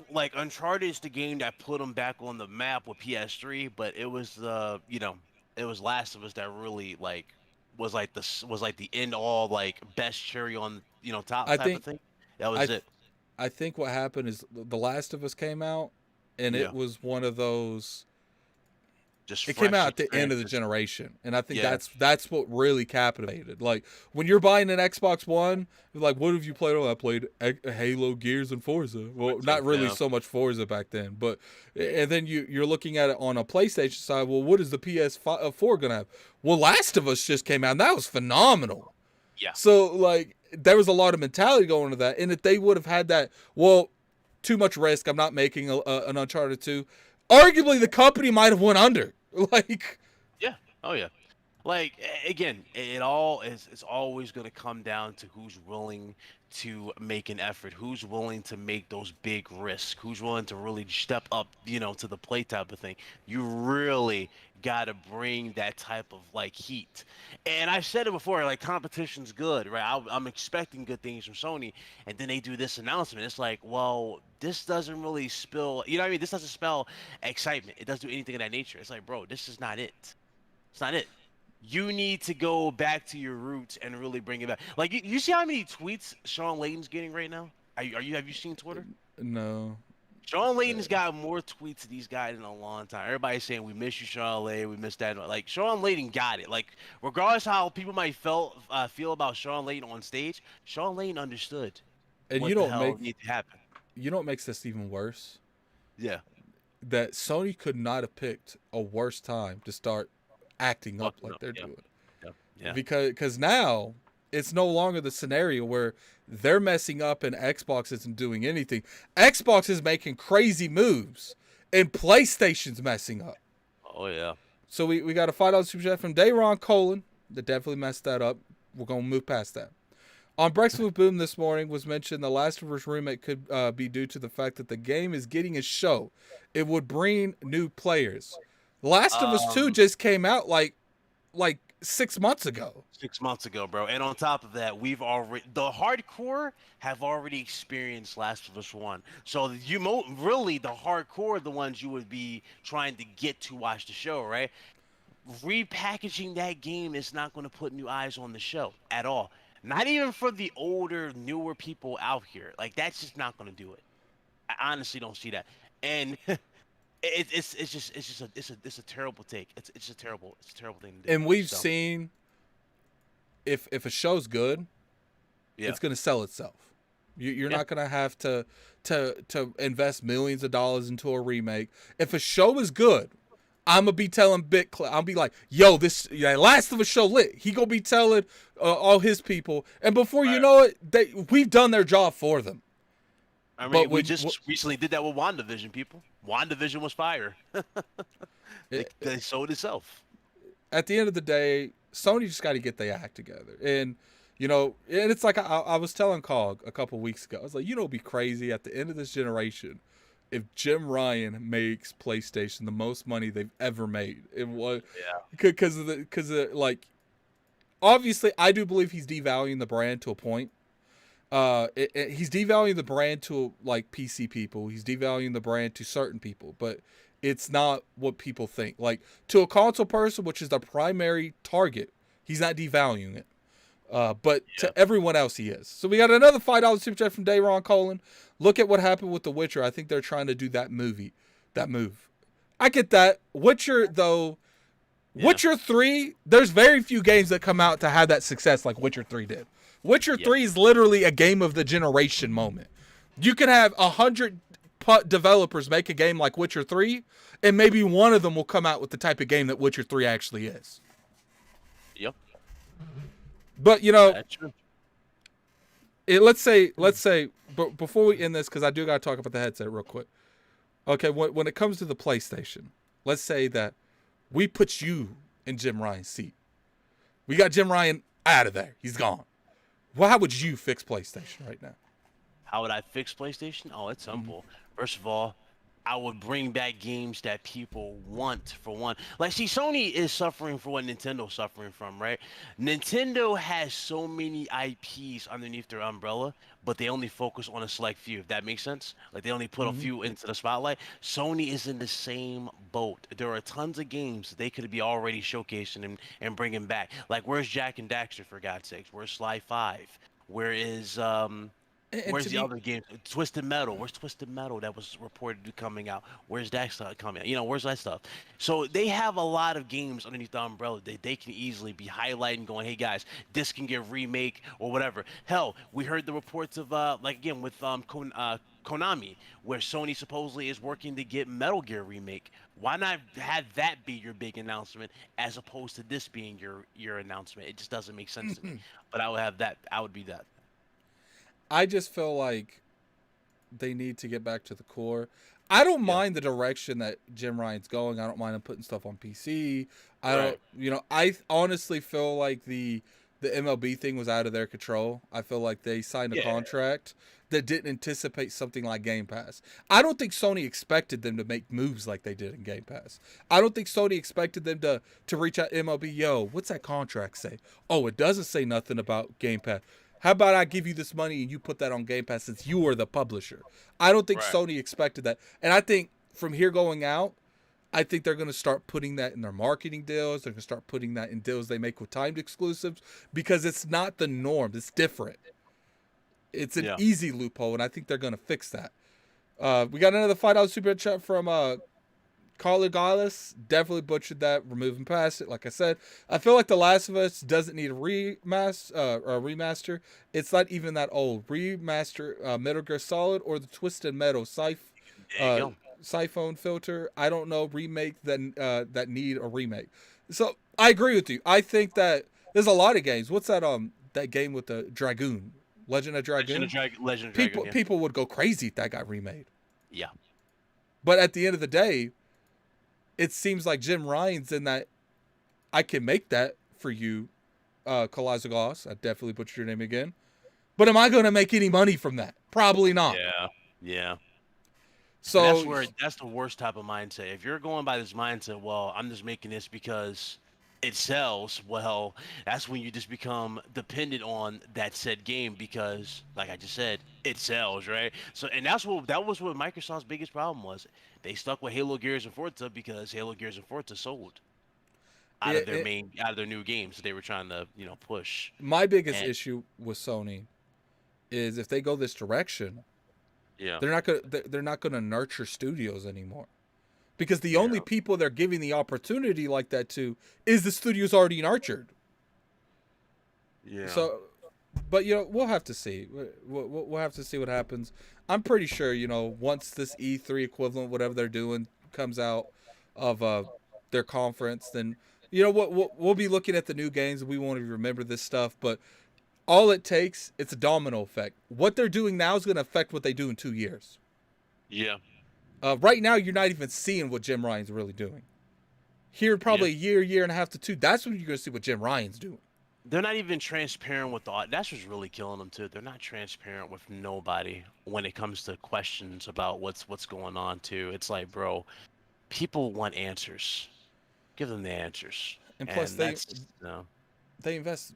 is the game that put them back on the map with PS3, but it was it was Last of Us that really was like the end all best cherry on top type of thing. That was it. I think what happened is The Last of Us came out, and it was one of those. It came out at the end of the generation, and I think that's what really captivated. Like when you're buying an Xbox One, you're like, what have you played on? I played Halo, Gears, and Forza. Well, not really so much Forza back then, but and then you're looking at it on a PlayStation side. Well, what is the PS4 gonna have? Well, Last of Us just came out, and that was phenomenal. Yeah. So like there was a lot of mentality going into that, and if they would have had that, well, too much risk. I'm not making an Uncharted 2. Arguably, the company might have went under. Like again, it's always going to come down to who's willing to make an effort, who's willing to make those big risks, who's willing to really step up, to the plate type of thing. You really got to bring that type of heat. And I've said it before, competition's good, right? I'm expecting good things from Sony, and then they do this announcement. It's like, well, this doesn't really spill, you know what I mean? This doesn't spell excitement. It doesn't do anything of that nature. It's like, bro, this is not it. It's not it. You need to go back to your roots and really bring it back. Like you see how many tweets Shaun Layden's getting right now? Have you seen Twitter? No. Shaun Layden's got more tweets to these guys in a long time. Everybody's saying we miss you, Shaun Layden. We miss that. Like Shaun Layden got it. Like regardless how people might feel about Shaun Layden on stage, Shaun Layden understood. And what the hell needs to happen. You know what makes this even worse? Yeah. that Sony could not have picked a worse time to start acting up Fucking like up. they're Yeah. doing. Yeah. Yeah. Because now it's no longer the scenario where they're messing up and Xbox isn't doing anything. Xbox is making crazy moves and PlayStation's messing up. Oh yeah. So we got a $5 super chat from Dayron Colon that definitely messed that up. We're gonna move past that. On Breakfast with Boom this morning was mentioned the Last of Us remake could be due to the fact that the game is getting a show. It would bring new players. Last of Us 2 Um, just came out like 6 months ago. 6 months ago, bro. And on top of that, the hardcore have already experienced Last of Us One. So really the hardcore are the ones you would be trying to get to watch the show, right? Repackaging that game is not going to put new eyes on the show at all. Not even for the older, newer people out here. Like that's just not going to do it. I honestly don't see that. And it's a terrible take. It's a terrible thing to do. And we've So seen if a show's good, yeah, it's going to sell itself. You're yeah. not going to have to invest millions of dollars into a remake. If a show is good, I'm gonna be telling I'll be like, yo, this Last of Us show lit. He gonna be telling all his people, and before you Right. know it, we've done their job for them. I mean, But we just recently did that with WandaVision, people. WandaVision was fire. They sold itself. At the end of the day, Sony just got to get their act together, and and it's like I was telling Cog a couple weeks ago. I was like, it'd be crazy at the end of this generation if Jim Ryan makes PlayStation the most money they've ever made. It was Yeah. because like obviously I do believe he's devaluing the brand to a point. He's devaluing the brand to like PC people. He's devaluing the brand to certain people, but it's not what people think. Like to a console person, which is the primary target, he's not devaluing it. But Yeah. to everyone else, he is. So we got another $5 super chat from Dayron Colon. Look at what happened with The Witcher. I think they're trying to do that move. I get that. Witcher, though, Yeah. Witcher 3, there's very few games that come out to have that success like Witcher 3 did. Witcher 3 is literally a game of the generation moment. You can have 100 developers make a game like Witcher 3, and maybe one of them will come out with the type of game that Witcher 3 actually is. Yep. But, That's true. let's say, but before we end this, because I do got to talk about the headset real quick. Okay, when it comes to the PlayStation, let's say that we put you in Jim Ryan's seat. We got Jim Ryan out of there. He's gone. Well, how would you fix PlayStation right now? How would I fix PlayStation? Oh, it's simple. First of all, I would bring back games that people want, for one. Like, see, Sony is suffering for what Nintendo's suffering from, right? Nintendo has so many IPs underneath their umbrella, but they only focus on a select few, if that makes sense. Like, they only put a few into the spotlight. Sony is in the same boat. There are tons of games they could be already showcasing and bringing back. Like, where's Jack and Daxter, for God's sakes? Where's Sly 5? Where is, And where's to the me, other game? Twisted Metal. Where's Twisted Metal that was reportedly coming out? Where's that stuff coming out? Where's that stuff? So they have a lot of games underneath the umbrella that they can easily be highlighting, going, "Hey guys, this can get remake or whatever." Hell, we heard the reports of like again with Konami, where Sony supposedly is working to get Metal Gear remake. Why not have that be your big announcement as opposed to this being your announcement? It just doesn't make sense to me. But I would have that. I would be that. I just feel like they need to get back to the core. I don't Yeah. mind the direction that Jim Ryan's going. I don't mind him putting stuff on PC. I Right. don't, I honestly feel like the MLB thing was out of their control. I feel like they signed a Yeah. contract that didn't anticipate something like Game Pass. I don't think Sony expected them to make moves like they did in Game Pass. I don't think Sony expected them to reach out to MLB. Yo, what's that contract say? Oh, it doesn't say nothing about Game Pass. How about I give you this money and you put that on Game Pass since you are the publisher? I don't think Right. Sony expected that. And I think from here going out, I think they're going to start putting that in their marketing deals. They're going to start putting that in deals they make with timed exclusives because it's not the norm. It's different. It's an Yeah. easy loophole, and I think they're going to fix that. We got another $5 super chat from Carla Gallus. Definitely butchered that. We're moving past it. Like I said, I feel like The Last of Us doesn't need a remaster. It's not even that old. Remaster Metal Gear Solid or the Twisted Metal Scythe. There you go. siphone filter. I don't know remake that need a remake. So I agree with you. I think that there's a lot of games. What's that game with the Dragoon, Legend of Dragoon? Legend of Dragon, People yeah. people would go crazy if that got remade. Yeah. But at the end of the day, it seems like Jim Ryan's in that I can make that for you, Kalazagos. I definitely butchered your name again. But am I going to make any money from that? Probably not. Yeah. Yeah. And So that's the worst type of mindset. If you're going by this mindset, well, I'm just making this because it sells, well, that's when you just become dependent on that said game because, like I just said, it sells, right? So, and that was what Microsoft's biggest problem was. They stuck with Halo, Gears, and Forza because Halo, Gears, and Forza sold yeah, out of their new games that they were trying to, push. my biggest And issue with Sony is if they go this direction, yeah, they're not gonna nurture studios anymore. Because the yeah, only people they're giving the opportunity like that to is the studios already nurtured. yeah, So, but we'll have to see. We'll have to see what happens. I'm pretty sure once this E3 equivalent, whatever they're doing, comes out of their conference, then what we'll be looking at the new games. We won't even remember this stuff, but all it takes, it's a domino effect. What they're doing now is going to affect what they do in 2 years. yeah, Right now, you're not even seeing what Jim Ryan's really doing. Here, yeah. probably a year and a half to two, that's when you're going to see what Jim Ryan's doing. They're not even transparent with the. That's what's really killing them too. They're not transparent with nobody when it comes to questions about what's going on too. It's like, bro, people want answers. Give them the answers, And plus, and that's no. they invest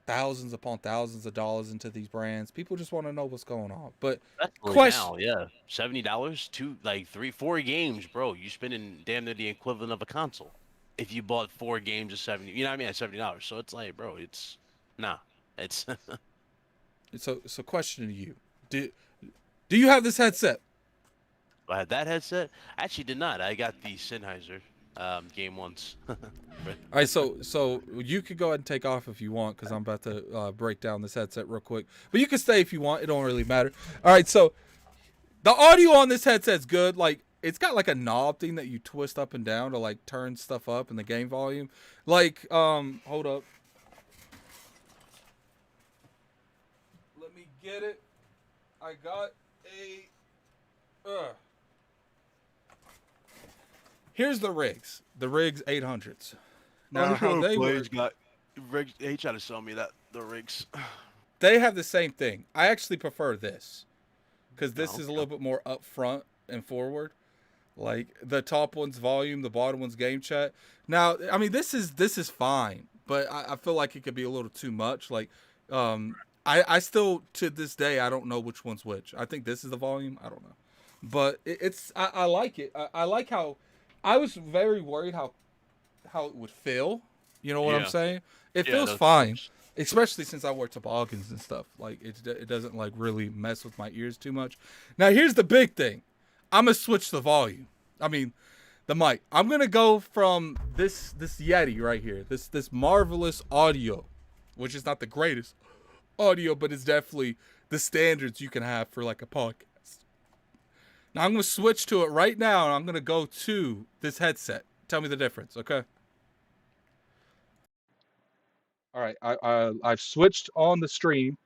thousands upon thousands of dollars into these brands. People just want to know what's going on. But Especially question, now, yeah, $70, two, like 3, 4 games, bro. You spending damn near the equivalent of a console if you bought 4 games at 70. You know what I mean? At $70. So it's like, bro, it's nah. It's so question to you: Do you have this headset? I had that headset. I actually did not. I got the Sennheiser game once. All right, so you could go ahead and take off if you want because I'm about to break down this headset real quick. But you can stay if you want. It don't really matter. All right, so the audio on this headset's good. Like it's got like a knob thing that you twist up and down to like turn stuff up in the game volume. Like hold up. Let me get it. I got a. Here's the rigs. The rigs 800s. Now how they work. He tried to sell me the rigs. They have the same thing. I actually prefer this because this Oh, is a little bit more up front and forward. Like the top one's volume, the bottom one's game chat. Now, I mean, this is fine, but I feel like it could be a little too much. Like, I still to this day I don't know which one's which. I think this is the volume. I don't know, but I like it. I like how I was very worried how it would feel. You know what I'm Yeah. saying? It Yeah, feels those fine, things. especially since I wear toboggans and stuff. Like it doesn't like really mess with my ears too much. Now here's the big thing. I'm gonna switch the volume. I mean, the mic. I'm gonna go from this Yeti right here. This marvelous audio, which is not the greatest audio, but it's definitely the standards you can have for like a podcast. Now I'm gonna switch to it right now, and I'm gonna go to this headset. Tell me the difference, okay? All right, I've switched on the stream.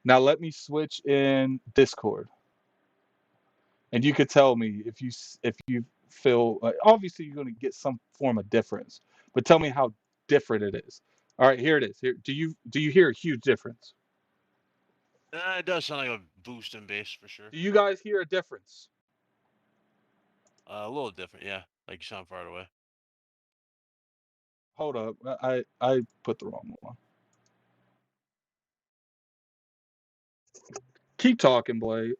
Now let me switch in Discord, and you could tell me if you feel obviously you're going to get some form of difference, but tell me how different it is. All right, here it is. Here, do you hear a huge difference? It does sound like a boost in bass for sure. Do you guys hear a difference? A little different, yeah. Like you sound far away. Hold up, I put the wrong one. Keep talking, Blake.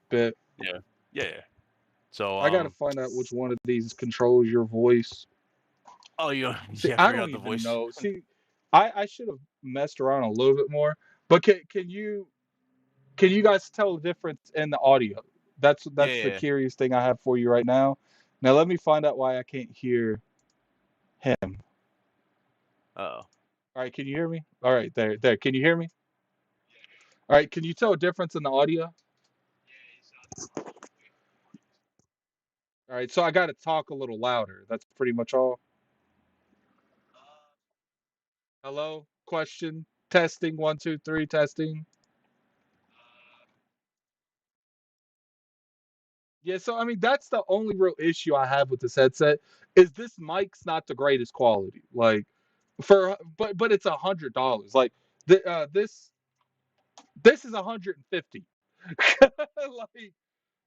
Bit. Yeah. Yeah. So I gotta find out which one of these controls your voice. oh, you See, yeah, I figure don't out the even voice. know. See, I should have messed around a little bit more. But can you guys tell the difference in the audio? Yeah, That's the yeah. curious thing I have for you right now. Now let me find out why I can't hear him. Oh. All right, can you hear me? All right, there. Can you hear me? All right, can you tell a difference in the audio? All right, so I got to talk a little louder. That's pretty much all. Hello? Question? Testing? One, two, three, testing. Yeah, so I mean that's the only real issue I have with this headset is this mic's not the greatest quality. Like but it's $100. Like this is 150. Like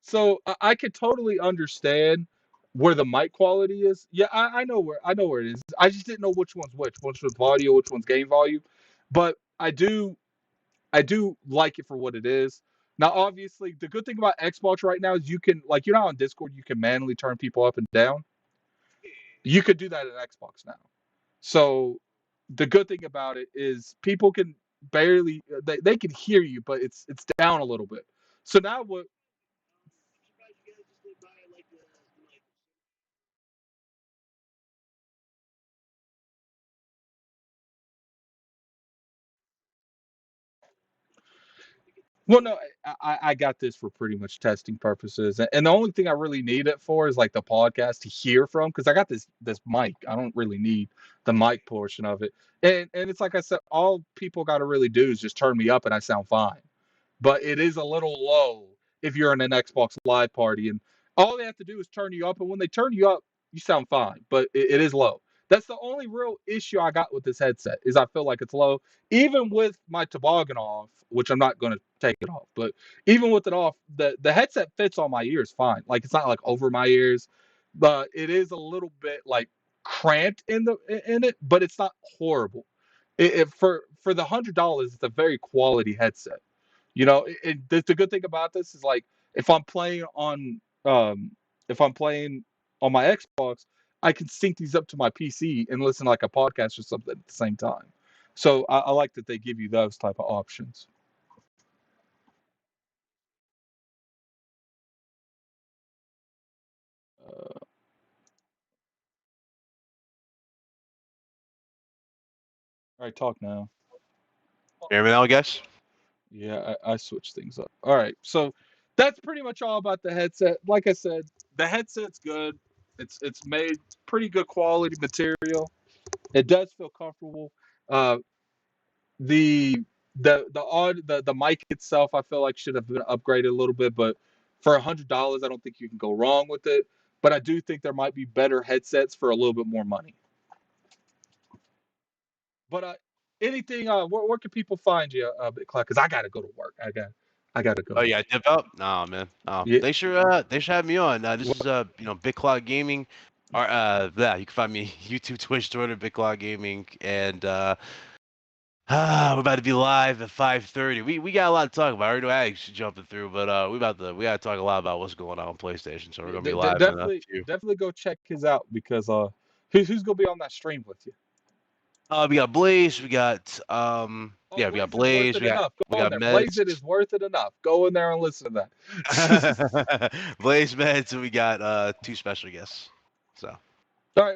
so I could totally understand where the mic quality is. Yeah, I know where it is. I just didn't know which one's which one's audio, which one's gain volume. But I do like it for what it is. Now, obviously, the good thing about Xbox right now is you can, like, you're not on Discord, you can manually turn people up and down. You could do that in Xbox now. So the good thing about it is people can barely they can hear you, but it's down a little bit. So now what? Well, no, I got this for pretty much testing purposes, and the only thing I really need it for is like the podcast to hear from because I got this mic. I don't really need the mic portion of it, and it's like I said, all people got to really do is just turn me up and I sound fine. But it is a little low if you're in an Xbox Live party, and all they have to do is turn you up, and when they turn you up, you sound fine. But it is low. That's the only real issue I got with this headset is I feel like it's low, even with my toboggan off, which I'm not going to take it off. But even with it off, the headset fits on my ears fine. Like it's not like over my ears, but it is a little bit like cramped in it, but it's not horrible. For the $100, it's a very quality headset. You know, the good thing about this is like if I'm playing on if I'm playing on my Xbox, I can sync these up to my PC and listen to like a podcast or something at the same time. So I like that they give you those type of options. All right, talk now. Hear me now, I guess. Yeah, I switched things up. All right, so that's pretty much all about the headset. Like I said, the headset's good. It's made pretty good quality material. It does feel comfortable. Uh, the the mic itself I feel like should have been upgraded a little bit, but for $100 I don't think you can go wrong with it. But I do think there might be better headsets for a little bit more money. But anything where can people find you, Big Cloud? Because I gotta go to work. I gotta Oh go. yeah, dip out? Nah, man. Yeah, Thanks for having me on. This is Big Cloud Gaming. Or yeah, you can find me YouTube, Twitch, Twitter, Big Cloud Gaming, and we're about to be live at 5:30. We got a lot to talk about. I already know Alex jumping through, but we gotta talk a lot about what's going on PlayStation. So we're gonna be live in a few. definitely go check his out because who's gonna be on that stream with you? We got Blaze. We got Oh, yeah, we got Blaze is worth Blaze. it enough. We Go on got there. Blaze Meds. it is worth it enough. Go in there and listen to that. Blaze Meds, and we got two special guests. So. All right.